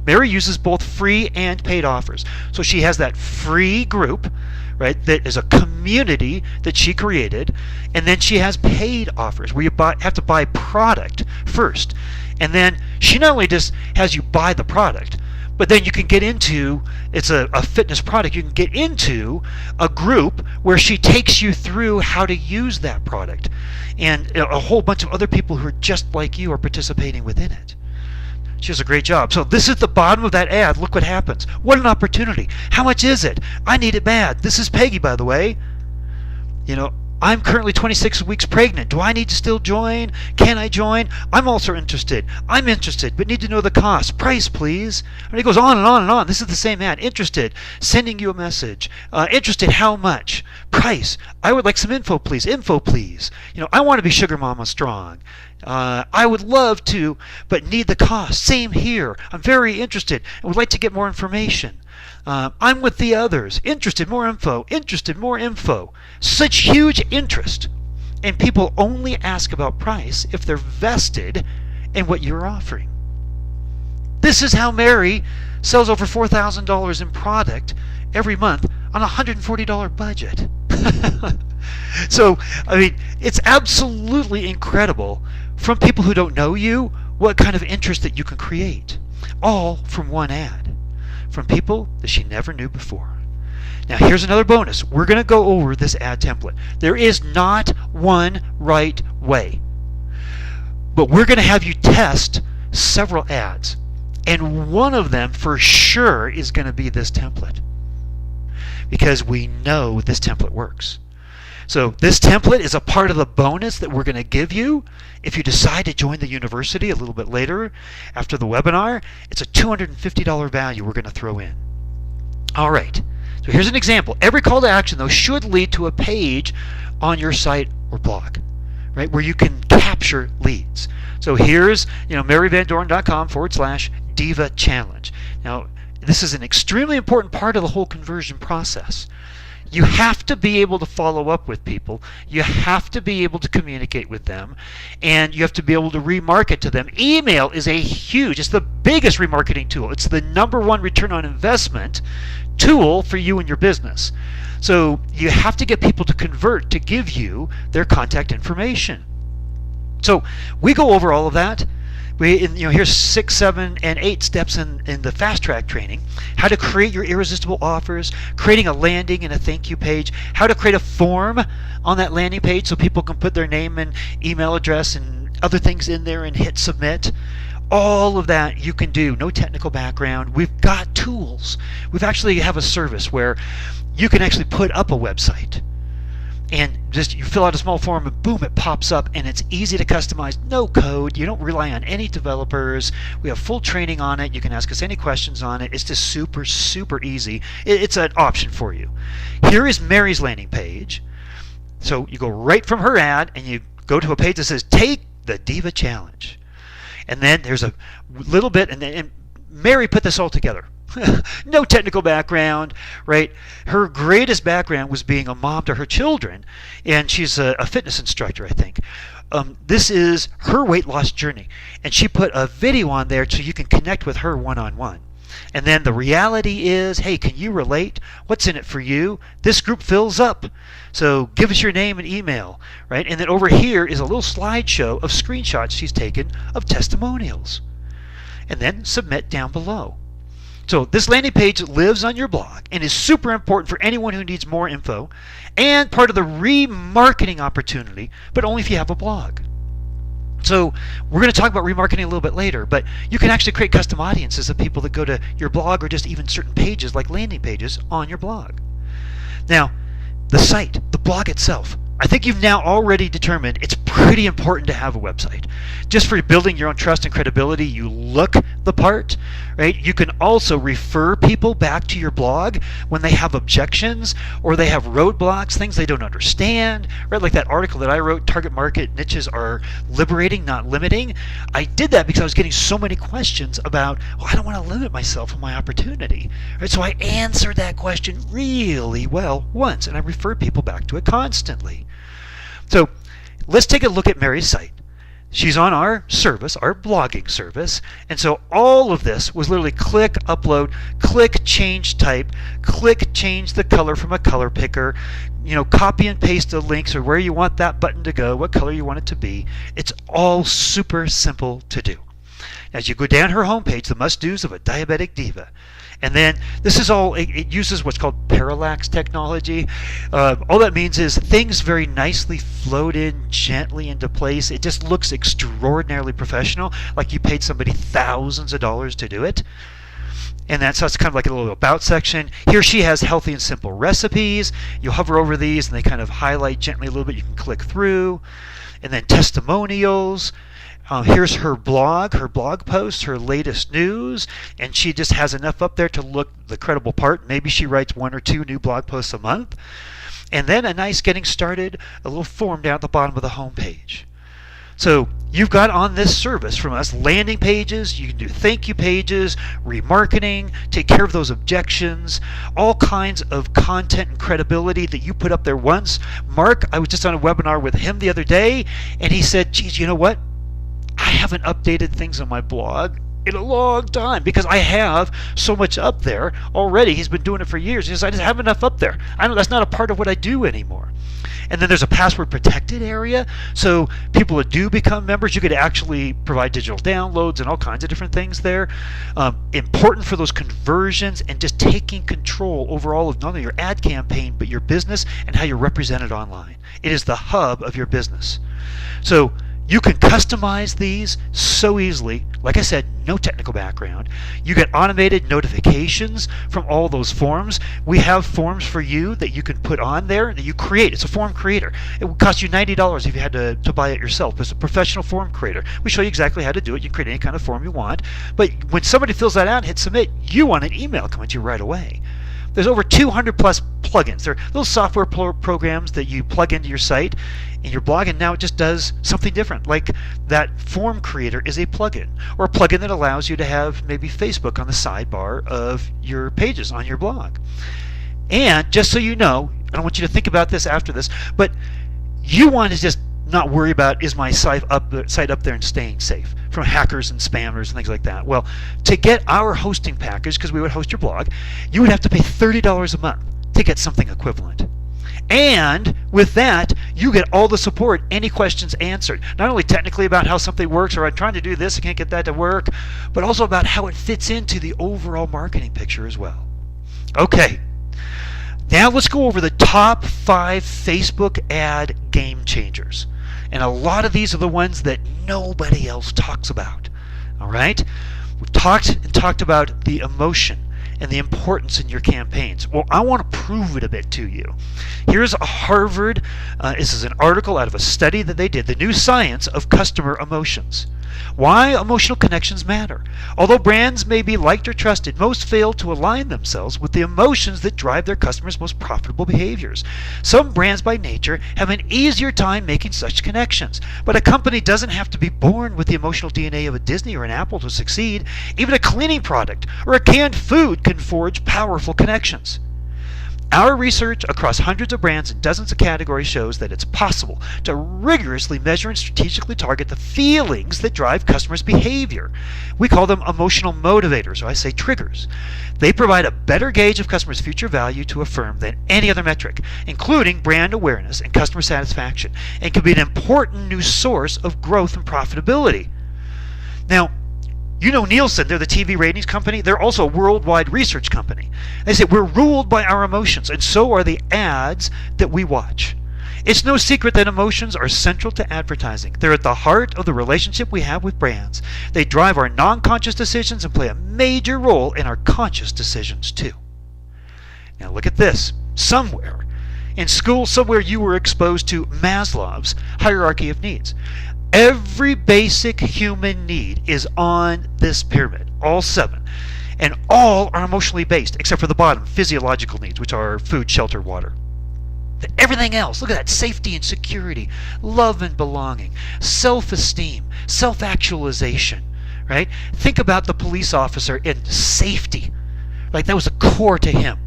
Mary uses both free and paid offers. So she has that free group, right, that is a community that she created, and then she has paid offers where you have to buy product first. And then she not only just has you buy the product, but then you can get into, it's a fitness product, you can get into a group where she takes you through how to use that product. And a whole bunch of other people who are just like you are participating within it. She does a great job. So this is the bottom of that ad. Look what happens. What an opportunity. How much is it? I need it bad. This is Peggy, by the way. You know, I'm currently 26 weeks pregnant. Do I need to still join? Can I join? I'm also interested. I'm interested, but need to know the cost. Price, please. And it goes on and on and on. This is the same ad. Interested. Sending you a message. Interested. How much? Price. I would like some info, please. Info, please. You know, I want to be Sugar Mama Strong. I would love to, but need the cost. Same here. I'm very interested and would like to get more information. I'm with the others. Interested, more info. Interested, more info. Such huge interest. And people only ask about price if they're vested in what you're offering. This is how Mary sells over $4,000 in product every month on a $140 budget. So, I mean, it's absolutely incredible from people who don't know you what kind of interest that you can create. All from one ad. From people that she never knew before. Now here's another bonus. We're going to go over this ad template. There is not one right way. But we're going to have you test several ads. And one of them for sure is going to be this template. Because we know this template works. So this template is a part of the bonus that we're going to give you if you decide to join the university a little bit later after the webinar. It's a $250 value we're going to throw in. All right. So here's an example. Every call to action, though, should lead to a page on your site or blog, right, where you can capture leads. So here's, maryvandoren.com/diva challenge. Now, this is an extremely important part of the whole conversion process. You have to be able to follow up with people. You have to be able to communicate with them, and you have to be able to remarket to them. Email is it's the biggest remarketing tool. It's the number one return on investment tool for you and your business. So you have to get people to convert to give you their contact information. So we go over all of that. Here's 6, 7, and 8 steps in the fast track training. How to create your irresistible offers, creating a landing and a thank you page, how to create a form on that landing page so people can put their name and email address and other things in there and hit submit. All of that you can do. No technical background. We've got tools. We've actually have a service where you can actually put up a website. And just you fill out a small form and boom, it pops up, and it's easy to customize. No code. You don't rely on any developers. We have full training on it. You can ask us any questions on it. It's just super, super easy. It's an option for you. Here is Mary's landing page. So you go right from her ad and you go to a page that says, Take the Diva Challenge. And then there's a little bit, and Mary put this all together. No technical background, right? Her greatest background was being a mom to her children, and she's a fitness instructor, I think. This is her weight loss journey, and she put a video on there so you can connect with her one-on-one. And then the reality is, hey, can you relate? What's in it for you? This group fills up. So give us your name and email, right? And then over here is a little slideshow of screenshots she's taken of testimonials. And then submit down below. So this landing page lives on your blog and is super important for anyone who needs more info and part of the remarketing opportunity, but only if you have a blog. So we're going to talk about remarketing a little bit later, but you can actually create custom audiences of people that go to your blog or just even certain pages like landing pages on your blog. Now, the site, the blog itself, I think you've now already determined it's pretty important to have a website. Just for building your own trust and credibility, you look the part, right? You can also refer people back to your blog when they have objections or they have roadblocks, things they don't understand, right? Like that article that I wrote, Target Market Niches Are Liberating, Not Limiting. I did that because I was getting so many questions about, well, I don't want to limit myself in my opportunity, right? So I answered that question really well once, and I referred people back to it constantly. So let's take a look at Mary's site. She's on our service, our blogging service, and so all of this was literally click upload, click change type, click change the color from a color picker, copy and paste the links or where you want that button to go, what color you want it to be. It's all super simple to do. As you go down her homepage, the must-dos of a diabetic diva. And then this is all, it uses what's called parallax technology. All that means is things very nicely float in gently into place. It just looks extraordinarily professional, like you paid somebody thousands of dollars to do it. And that's kind of like a little about section. Here she has healthy and simple recipes. You hover over these and they kind of highlight gently a little bit. You can click through. And then testimonials. Here's her blog posts, her latest news, and she just has enough up there to look the credible part. Maybe she writes 1 or 2 new blog posts a month. And then a nice getting started, a little form down at the bottom of the home page. So you've got on this service from us landing pages, you can do thank you pages, remarketing, take care of those objections, all kinds of content and credibility that you put up there once. Mark, I was just on a webinar with him the other day, and he said, geez, you know what? I haven't updated things on my blog in a long time because I have so much up there already. He's been doing it for years. He says, I just have enough up there. I know that's not a part of what I do anymore. And then there's a password protected area. So people that do become members, you could actually provide digital downloads and all kinds of different things there. Important for those conversions and just taking control overall of not only your ad campaign, but your business and how you're represented online. It is the hub of your business. So you can customize these so easily. Like I said, no technical background. You get automated notifications from all those forms. We have forms for you that you can put on there that you create. It's a form creator. It would cost you $90 if you had to buy it yourself. It's a professional form creator. We show you exactly how to do it. You can create any kind of form you want. But when somebody fills that out and hits submit, you want an email coming to you right away. There's over 200 plus plugins. They're little software programs that you plug into your site and your blog, and now it just does something different. Like that form creator is a plugin, or a plugin that allows you to have maybe Facebook on the sidebar of your pages on your blog. And just so you know, I don't want you to think about this after this, but you want to just not worry about, is my site up there and staying safe from hackers and spammers and things like that. Well, to get our hosting package, because we would host your blog, you would have to pay $30 a month to get something equivalent. And with that, you get all the support, any questions answered. Not only technically about how something works, or I'm trying to do this, I can't get that to work, but also about how it fits into the overall marketing picture as well. Okay, now let's go over the top 5 Facebook ad game changers. And a lot of these are the ones that nobody else talks about. All right? We've talked about the emotion and the importance in your campaigns. Well, I want to prove it a bit to you. Here's a Harvard, this is an article out of a study that they did, The New Science of Customer Emotions. Why emotional connections matter. Although brands may be liked or trusted, most fail to align themselves with the emotions that drive their customers' most profitable behaviors. Some brands by nature have an easier time making such connections, but a company doesn't have to be born with the emotional DNA of a Disney or an Apple to succeed. Even a cleaning product or a canned food can forge powerful connections. Our research across hundreds of brands and dozens of categories shows that it's possible to rigorously measure and strategically target the feelings that drive customers' behavior. We call them emotional motivators, or I say triggers. They provide a better gauge of customers' future value to a firm than any other metric, including brand awareness and customer satisfaction, and can be an important new source of growth and profitability. Now, you know Nielsen, they're the TV ratings company. They're also a worldwide research company. They say we're ruled by our emotions, and so are the ads that we watch. It's no secret that emotions are central to advertising. They're at the heart of the relationship we have with brands. They drive our non-conscious decisions and play a major role in our conscious decisions too. Now look at this. Somewhere in school, somewhere you were exposed to Maslow's hierarchy of needs. Every basic human need is on this pyramid, all 7. And all are emotionally based, except for the bottom, physiological needs, which are food, shelter, water. Everything else, look at that, safety and security, love and belonging, self-esteem, self-actualization, right? Think about the police officer in safety. Like that was a core to him.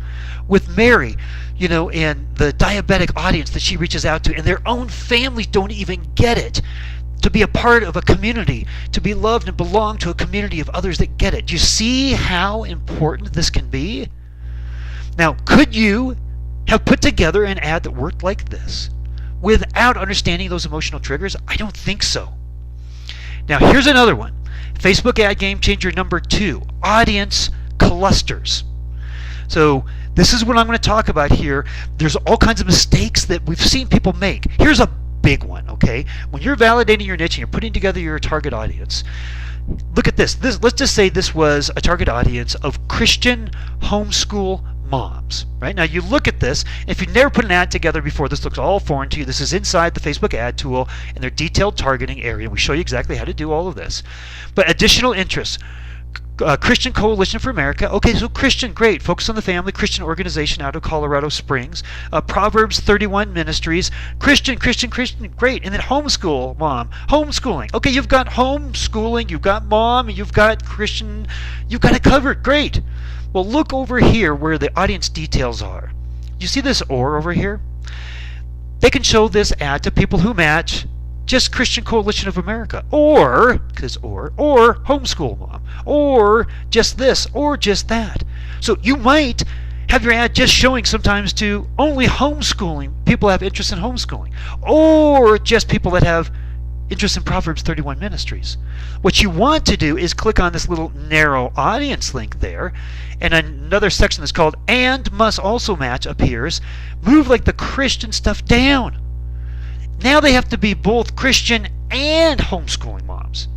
With Mary, you know, and the diabetic audience that she reaches out to, and their own families don't even get it. To be a part of a community, to be loved and belong to a community of others that get it. Do you see how important this can be? Now, could you have put together an ad that worked like this without understanding those emotional triggers? I don't think so. Now, here's another one. Facebook ad game changer number 2, audience clusters. So this is what I'm going to talk about here. There's all kinds of mistakes that we've seen people make. Here's a big one, okay? When you're validating your niche and you're putting together your target audience, look at this. Let's just say this was a target audience of Christian homeschool moms, right? Now you look at this, if you've never put an ad together before, this looks all foreign to you. This is inside the Facebook ad tool in their detailed targeting area. We show you exactly how to do all of this. But additional interests. Christian Coalition for America. Okay, so Christian, great. Focus on the Family. Christian organization out of Colorado Springs. Proverbs 31 Ministries. Christian, great. And then homeschool mom. Homeschooling. Okay, you've got homeschooling, you've got mom, you've got Christian. You've got it covered. Great. Well, look over here where the audience details are. You see this or over here? They can show this ad to people who match just Christian Coalition of America, or homeschool mom, or just this, or just that. So you might have your ad just showing sometimes to only homeschooling, people have interest in homeschooling, or just people that have interest in Proverbs 31 Ministries. What you want to do is click on this little narrow audience link there, and another section that's called and must also match appears. Move like the Christian stuff down. Now they have to be both Christian and homeschooling moms,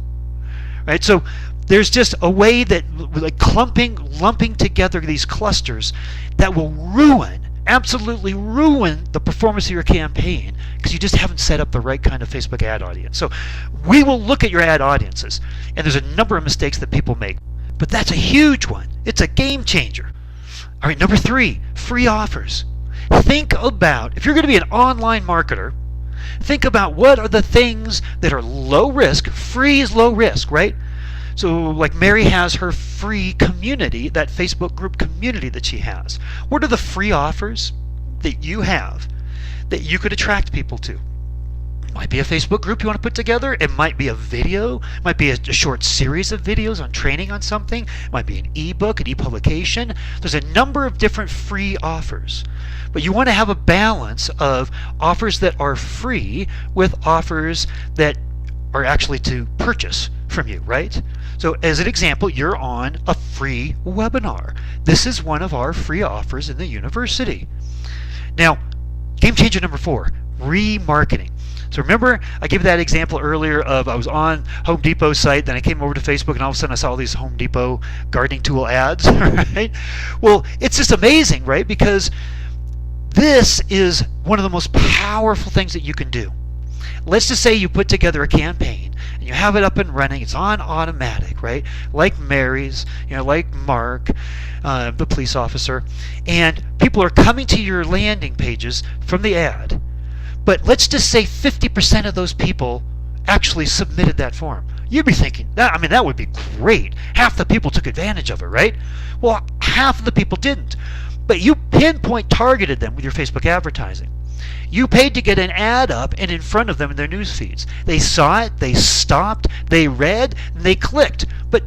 right? So there's just a way that like lumping together these clusters that will absolutely ruin the performance of your campaign because you just haven't set up the right kind of Facebook ad audience. So we will look at your ad audiences, and there's a number of mistakes that people make, but that's a huge one. It's a game changer. All right, number 3, free offers. Think about, if you're going to be an online marketer, think about what are the things that are low risk. Free is low risk, right? So like Mary has her free community, that Facebook group community that she has. What are the free offers that you have that you could attract people to? It might be a Facebook group you want to put together. It might be a video. It might be a short series of videos on training on something. It might be an ebook, an e-publication. There's a number of different free offers. But you want to have a balance of offers that are free with offers that are actually to purchase from you, right? So as an example, you're on a free webinar. This is one of our free offers in the university. Now, game changer number 4, remarketing. So remember, I gave that example earlier of I was on Home Depot's site, then I came over to Facebook, and all of a sudden I saw all these Home Depot gardening tool ads, right? Well, it's just amazing, right? Because this is one of the most powerful things that you can do. Let's just say you put together a campaign and you have it up and running. It's on automatic, right? Like Mary's, like Mark, the police officer, and people are coming to your landing pages from the ad. But let's just say 50% of those people actually submitted that form. You'd be thinking, that would be great. Half the people took advantage of it, right? Well, half of the people didn't. But you pinpoint targeted them with your Facebook advertising. You paid to get an ad up and in front of them in their news feeds. They saw it, they stopped, they read, and they clicked. But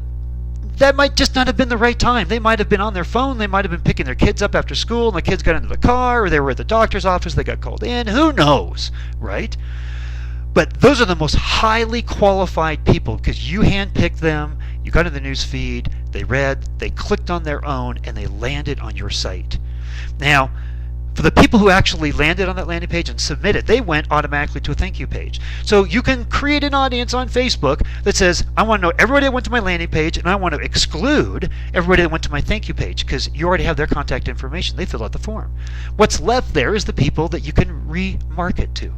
that might just not have been the right time. They might have been on their phone, they might have been picking their kids up after school, and the kids got into the car, or they were at the doctor's office, they got called in. Who knows, right? But those are the most highly qualified people because you handpicked them, you got in the news feed, they read, they clicked on their own, and they landed on your site. Now, for the people who actually landed on that landing page and submitted, they went automatically to a thank you page. So you can create an audience on Facebook that says, I want to know everybody that went to my landing page, and I want to exclude everybody that went to my thank you page because you already have their contact information. They filled out the form. What's left there is the people that you can remarket to.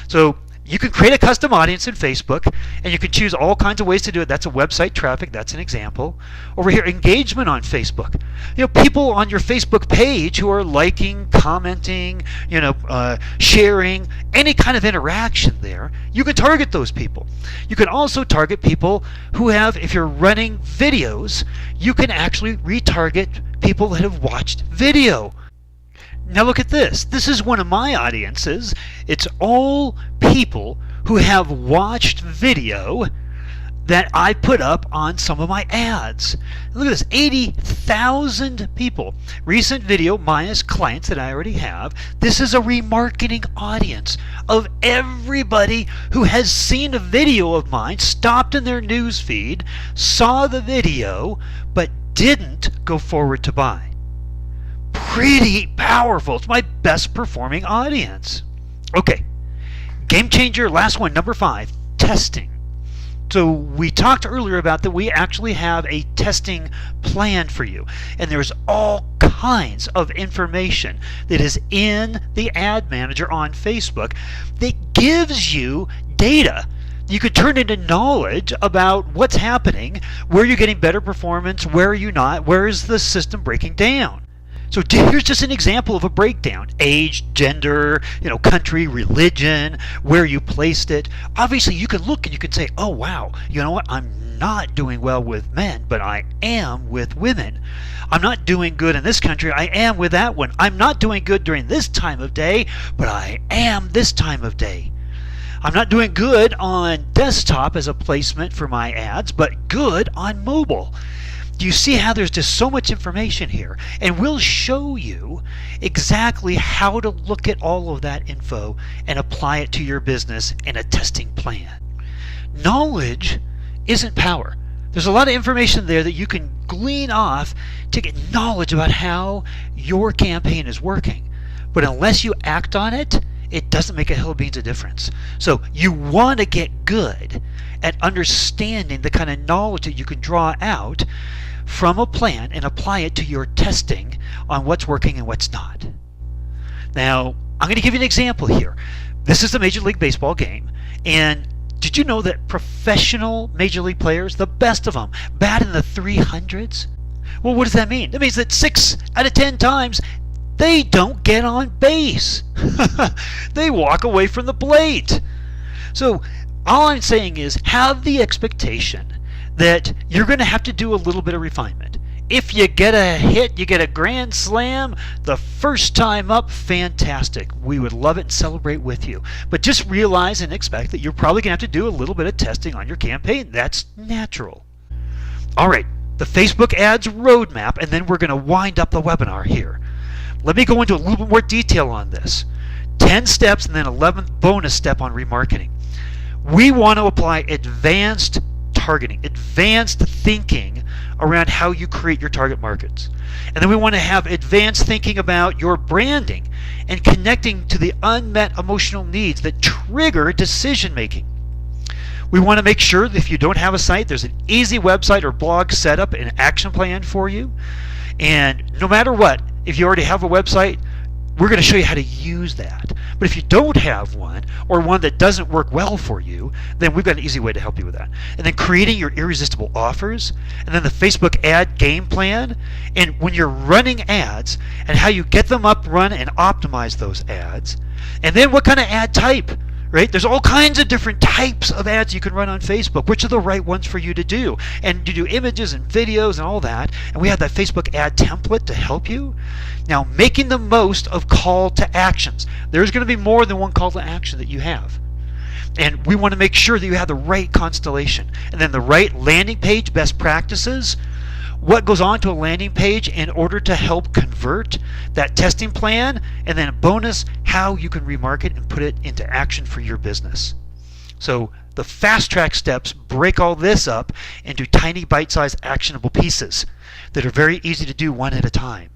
So you can create a custom audience in Facebook, and you can choose all kinds of ways to do it. That's a website traffic. That's an example. Over here, engagement on Facebook. People on your Facebook page who are liking, commenting, sharing, any kind of interaction there, you can target those people. You can also target people who have, if you're running videos, you can actually retarget people that have watched video. Now look at this. This is one of my audiences. It's all people who have watched video that I put up on some of my ads. Look at this, 80,000 people. Recent video, Maya's clients that I already have. This is a remarketing audience of everybody who has seen a video of mine, stopped in their news feed, saw the video, but didn't go forward to buy. Pretty powerful. It's my best performing audience. Okay, game changer, last one, number 5, testing. So we talked earlier about that we actually have a testing plan for you, and there's all kinds of information that is in the ad manager on Facebook that gives you data. You could turn into knowledge about what's happening, where you're getting better performance, where are you not, where is the system breaking down. So here's just an example of a breakdown. Age, gender, country, religion, where you placed it. Obviously, you can look and you can say, oh, wow, you know what? I'm not doing well with men, but I am with women. I'm not doing good in this country. I am with that one. I'm not doing good during this time of day, but I am this time of day. I'm not doing good on desktop as a placement for my ads, but good on mobile. Do you see how there's just so much information here? And we'll show you exactly how to look at all of that info and apply it to your business in a testing plan. Knowledge isn't power. There's a lot of information there that you can glean off to get knowledge about how your campaign is working. But unless you act on it, it doesn't make a hill of beans of difference. So you want to get good at understanding the kind of knowledge that you can draw out from a plan and apply it to your testing on what's working and what's not. Now, I'm going to give you an example here. This is the Major League Baseball game, and did you know that professional Major League players, the best of them, bat in the 300s? Well, what does that mean? That means that 6 out of 10 times they don't get on base. They walk away from the plate. So all I'm saying is have the expectation that you're going to have to do a little bit of refinement. If you get a hit, you get a grand slam the first time up, fantastic. We would love it and celebrate with you. But just realize and expect that you're probably going to have to do a little bit of testing on your campaign. That's natural. All right, the Facebook ads roadmap, and then we're going to wind up the webinar here. Let me go into a little bit more detail on this. 10 steps and then 11th bonus step on remarketing. We want to apply advanced targeting, advanced thinking around how you create your target markets. And then we want to have advanced thinking about your branding and connecting to the unmet emotional needs that trigger decision making. We want to make sure that if you don't have a site, there's an easy website or blog setup and action plan for you. And no matter what, if you already have a website, we're going to show you how to use that. But if you don't have one, or one that doesn't work well for you, then we've got an easy way to help you with that. And then creating your irresistible offers, and then the Facebook ad game plan, and when you're running ads, and how you get them up, run, and optimize those ads. And then what kind of ad type, right? There's all kinds of different types of ads you can run on Facebook. Which are the right ones for you to do? And you do images and videos and all that. And we have that Facebook ad template to help you. Now, making the most of call to actions. There's going to be more than one call to action that you have. And we want to make sure that you have the right constellation. And then the right landing page best practices. What goes on to a landing page in order to help convert, that testing plan, and then a bonus, how you can remarket and put it into action for your business. So the fast track steps break all this up into tiny bite-sized actionable pieces that are very easy to do one at a time.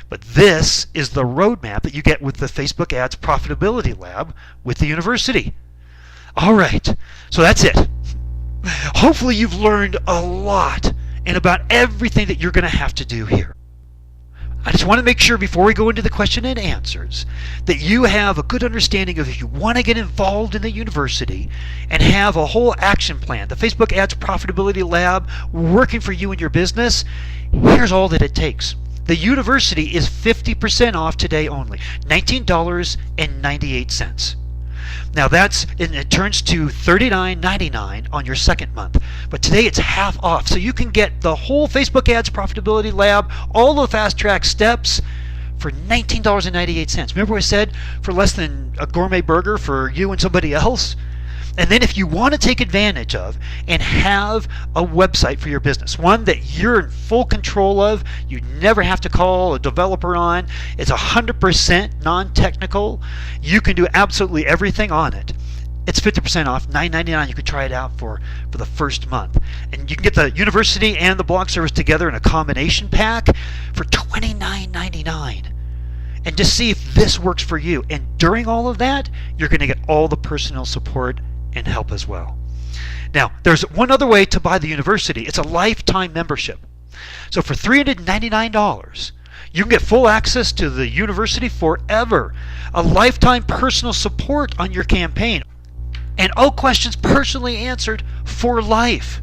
But this is the roadmap that you get with the Facebook Ads Profitability Lab with the university. All right, so that's it. Hopefully you've learned a lot and about everything that you're going to have to do here. I just want to make sure before we go into the question and answers that you have a good understanding of if you want to get involved in the university and have a whole action plan, the Facebook Ads Profitability Lab working for you and your business, here's all that it takes. The university is 50% off today only, $19.98. Now it turns to $39.99 on your second month. But today it's half off. So you can get the whole Facebook Ads Profitability Lab, all the fast track steps for $19.98. Remember I said for less than a gourmet burger for you and somebody else? And then if you want to take advantage of and have a website for your business, one that you're in full control of, you never have to call a developer on, it's 100% non-technical, you can do absolutely everything on it. It's 50% off, $9.99. You can try it out for the first month. And you can get the university and the blog service together in a combination pack for $29.99. And just see if this works for you. And during all of that, you're going to get all the personal support and help as well. Now, there's one other way to buy the university. It's a lifetime membership. So for $399, you can get full access to the university forever, a lifetime personal support on your campaign, and all questions personally answered for life.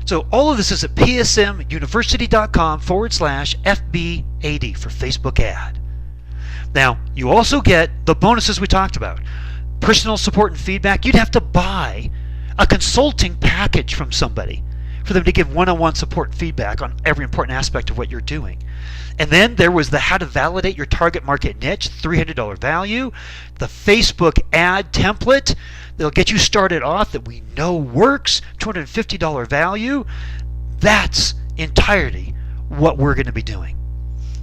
So all of this is at psmuniversity.com/FBAD for Facebook ad. Now, you also get the bonuses we talked about. Personal support and feedback. You'd have to buy a consulting package from somebody for them to give one-on-one support and feedback on every important aspect of what you're doing. And then there was the how to validate your target market niche, $300 value, the Facebook ad template that'll get you started off that we know works, $250 value. That's entirety what we're going to be doing.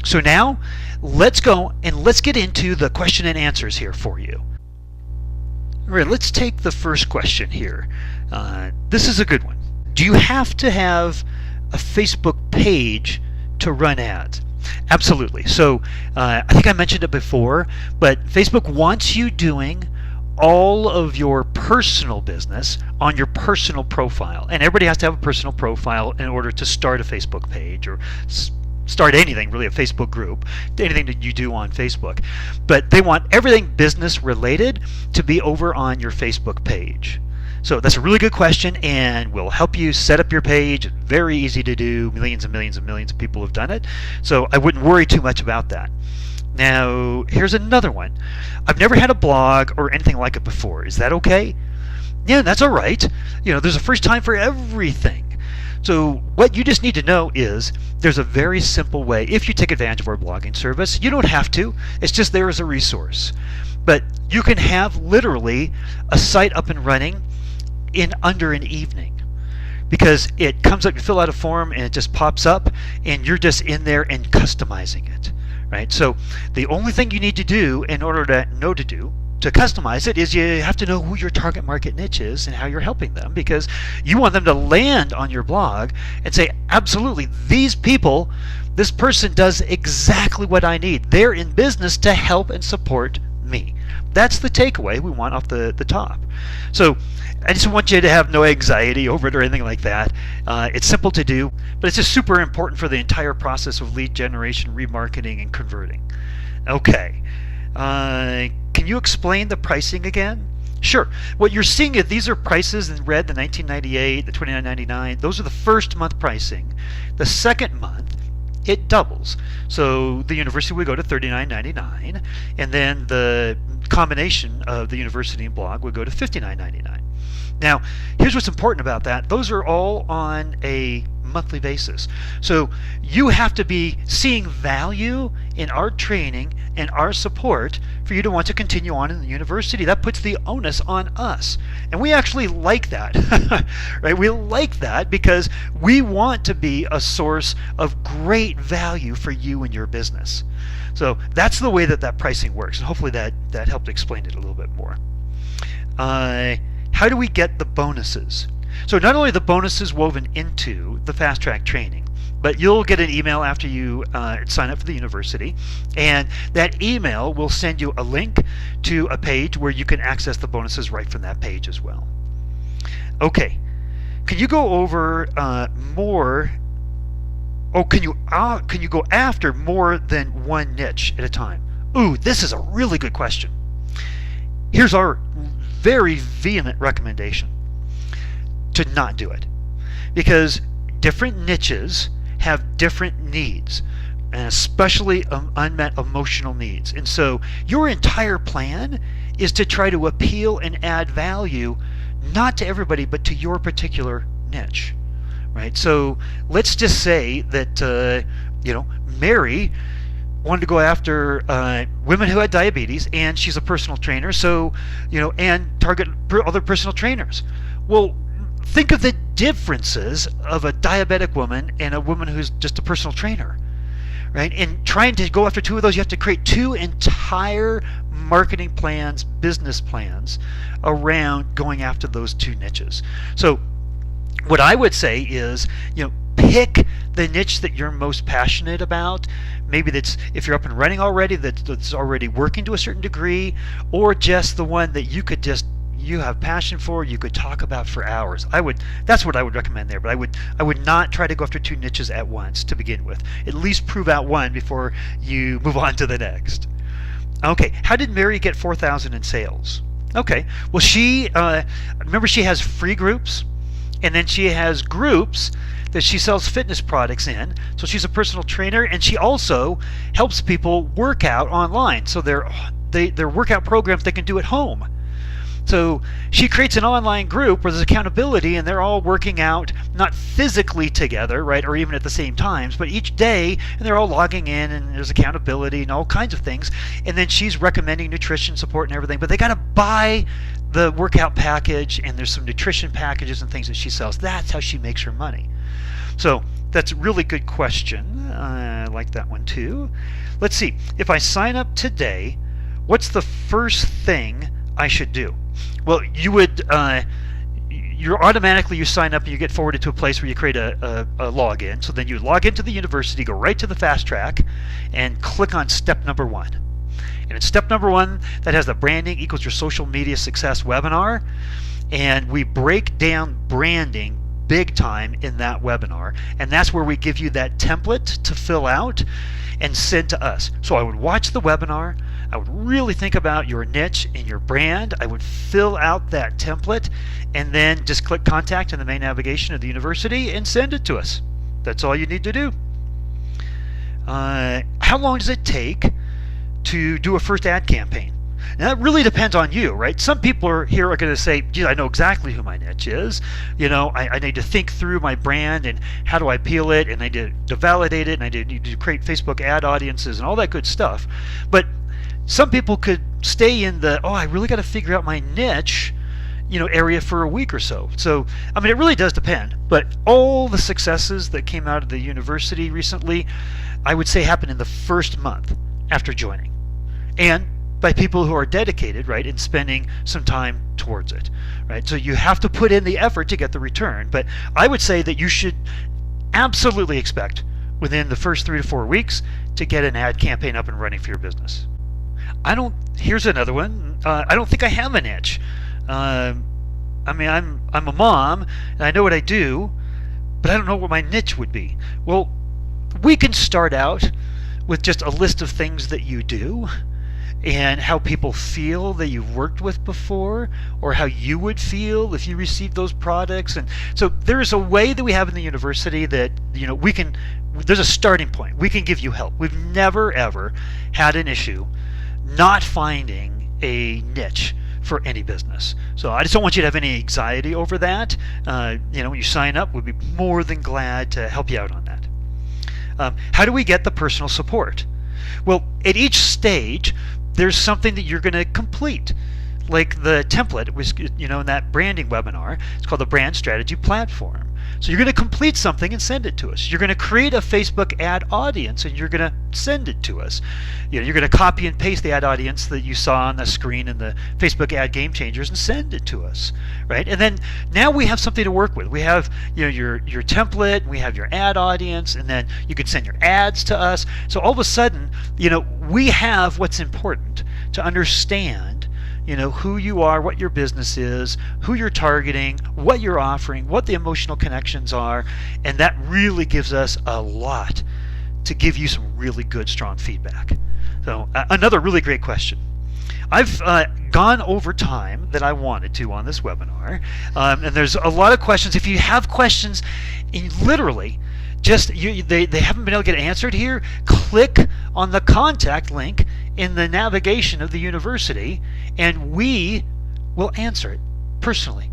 So now let's go and let's get into the question and answers here for you. All right, let's take the first question here. This is a good one. Do you have to have a Facebook page to run ads? Absolutely. So I think I mentioned it before, but Facebook wants you doing all of your personal business on your personal profile. And everybody has to have a personal profile in order to start a Facebook page or start anything, really, a Facebook group, anything that you do on Facebook. But they want everything business related to be over on your Facebook page. So that's a really good question, and we'll help you set up your page. Very easy to do. Millions and millions and millions of people have done it. So I wouldn't worry too much about that. Now, here's another one. I've never had a blog or anything like it before. Is that okay? Yeah, that's all right. You know, there's a first time for everything. So what you just need to know is there's a very simple way. If you take advantage of our blogging service, you don't have to. It's just there as a resource. But you can have literally a site up and running in under an evening, because it comes up, you fill out a form and it just pops up and you're just in there and customizing it, right? So the only thing you need to do in order to customize it is you have to know who your target market niche is and how you're helping them, because you want them to land on your blog and say, absolutely, these people, this person does exactly what I need. They're in business to help and support me. That's the takeaway we want off the top. So I just want you to have no anxiety over it or anything like that. It's simple to do, but it's just super important for the entire process of lead generation, remarketing, and converting. Okay. Can you explain the pricing again? Sure. What you're seeing is these are prices in red, the $19.98, the $29.99. Those are the first month pricing. The second month, it doubles. So the university would go to $39.99, and then the combination of the university and blog would go to $59.99. Now, here's what's important about that. Those are all on a monthly basis. So you have to be seeing value in our training and our support for you to want to continue on in the university. That puts the onus on us. And we actually like that, right? We like that because we want to be a source of great value for you and your business. So that's the way that pricing works. And hopefully that helped explain it a little bit more. How do we get the bonuses? So not only the bonuses woven into the Fast Track training, but you'll get an email after you sign up for the university, and that email will send you a link to a page where you can access the bonuses right from that page as well. Okay, can you go over more? Oh, can you go after more than one niche at a time? Ooh, this is a really good question. Here's our very vehement recommendation: to not do it, because different niches have different needs, and especially unmet emotional needs. And so your entire plan is to try to appeal and add value, not to everybody, but to your particular niche, right? So let's just say that Mary wanted to go after women who had diabetes, and she's a personal trainer, so and target other personal trainers. Well, think of the differences of a diabetic woman and a woman who's just a personal trainer, right? And trying to go after two of those, you have to create two entire marketing plans, business plans around going after those two niches. So what I would say is, pick the niche that you're most passionate about. Maybe that's, if you're up and running already, that's already working to a certain degree, or just the one that you have passion for, you could talk about for hours. That's what I would recommend there, but I would not try to go after two niches at once to begin with. At least prove out one before you move on to the next. Okay, how did Mary get 4,000 in sales? Okay, well, she remember, she has free groups, and then she has groups that she sells fitness products in. So she's a personal trainer, and she also helps people work out online. So they're workout programs they can do at home. So she creates an online group where there's accountability, and they're all working out, not physically together, right, or even at the same times, but each day, and they're all logging in, and there's accountability and all kinds of things. And then she's recommending nutrition support and everything, but they got to buy the workout package, and there's some nutrition packages and things that she sells. That's how she makes her money. So that's a really good question. I like that one too. Let's see. If I sign up today, what's the first thing I should do? Well, you would you sign up and you get forwarded to a place where you create a login. So then you log into the university, go right to the Fast Track, and click on step number 1. And in step number 1, that has the branding equals your social media success webinar, and we break down branding big time in that webinar, and that's where we give you that template to fill out and send to us. So I would watch the webinar, I would really think about your niche and your brand, I would fill out that template, and then just click contact in the main navigation of the university and send it to us. That's all you need to do. How long does it take to do a first ad campaign? Now that really depends on you, right? Some people are going to say, gee, I know exactly who my niche is. I need to think through my brand and how do I appeal it, and I need to validate it, and I need to create Facebook ad audiences and all that good stuff. But some people could stay in the, I really got to figure out my niche, area for a week or so. So, I mean, it really does depend. But all the successes that came out of the university recently, I would say happened in the first month after joining. And by people who are dedicated, right, and spending some time towards it, right? So you have to put in the effort to get the return. But I would say that you should absolutely expect within the first 3 to 4 weeks to get an ad campaign up and running for your business. Here's another one. I don't think I have a niche. I mean, I'm a mom and I know what I do, but I don't know what my niche would be. Well, we can start out with just a list of things that you do and how people feel that you've worked with before, or how you would feel if you received those products. And so there's a way that we have in the university that there's a starting point. We can give you help. We've never ever had an issue not finding a niche for any business. So I just don't want you to have any anxiety over that. When you sign up, we'd be more than glad to help you out on that. How do we get the personal support? Well, at each stage, there's something that you're going to complete. Like the template was, in that branding webinar, it's called the Brand Strategy Platform. So you're going to complete something and send it to us. You're going to create a Facebook ad audience and you're going to send it to us. You're going to copy and paste the ad audience that you saw on the screen in the Facebook ad game changers and send it to us, right? And then now we have something to work with. We have your template, we have your ad audience, and then you can send your ads to us. So all of a sudden, we have what's important to understand who you are, what your business is, who you're targeting, what you're offering, what the emotional connections are, and that really gives us a lot to give you some really good, strong feedback. So another really great question. I've gone over time that I wanted to on this webinar, and there's a lot of questions. If you have questions, literally, they haven't been able to get answered here, click on the contact link in the navigation of the university and we will answer it personally.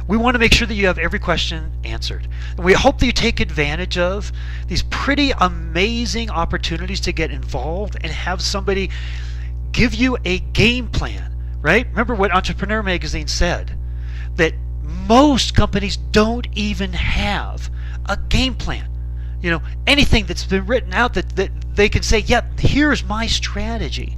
We want to make sure that you have every question answered. And we hope that you take advantage of these pretty amazing opportunities to get involved and have somebody give you a game plan, right? Remember what Entrepreneur Magazine said, that most companies don't even have a game plan. Anything that's been written out that they can say, yep, here's my strategy.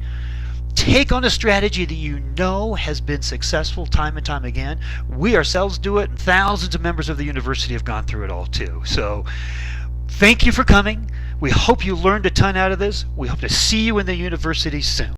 Take on a strategy that has been successful time and time again. We ourselves do it, and thousands of members of the university have gone through it all too. So thank you for coming. We hope you learned a ton out of this. We hope to see you in the university soon.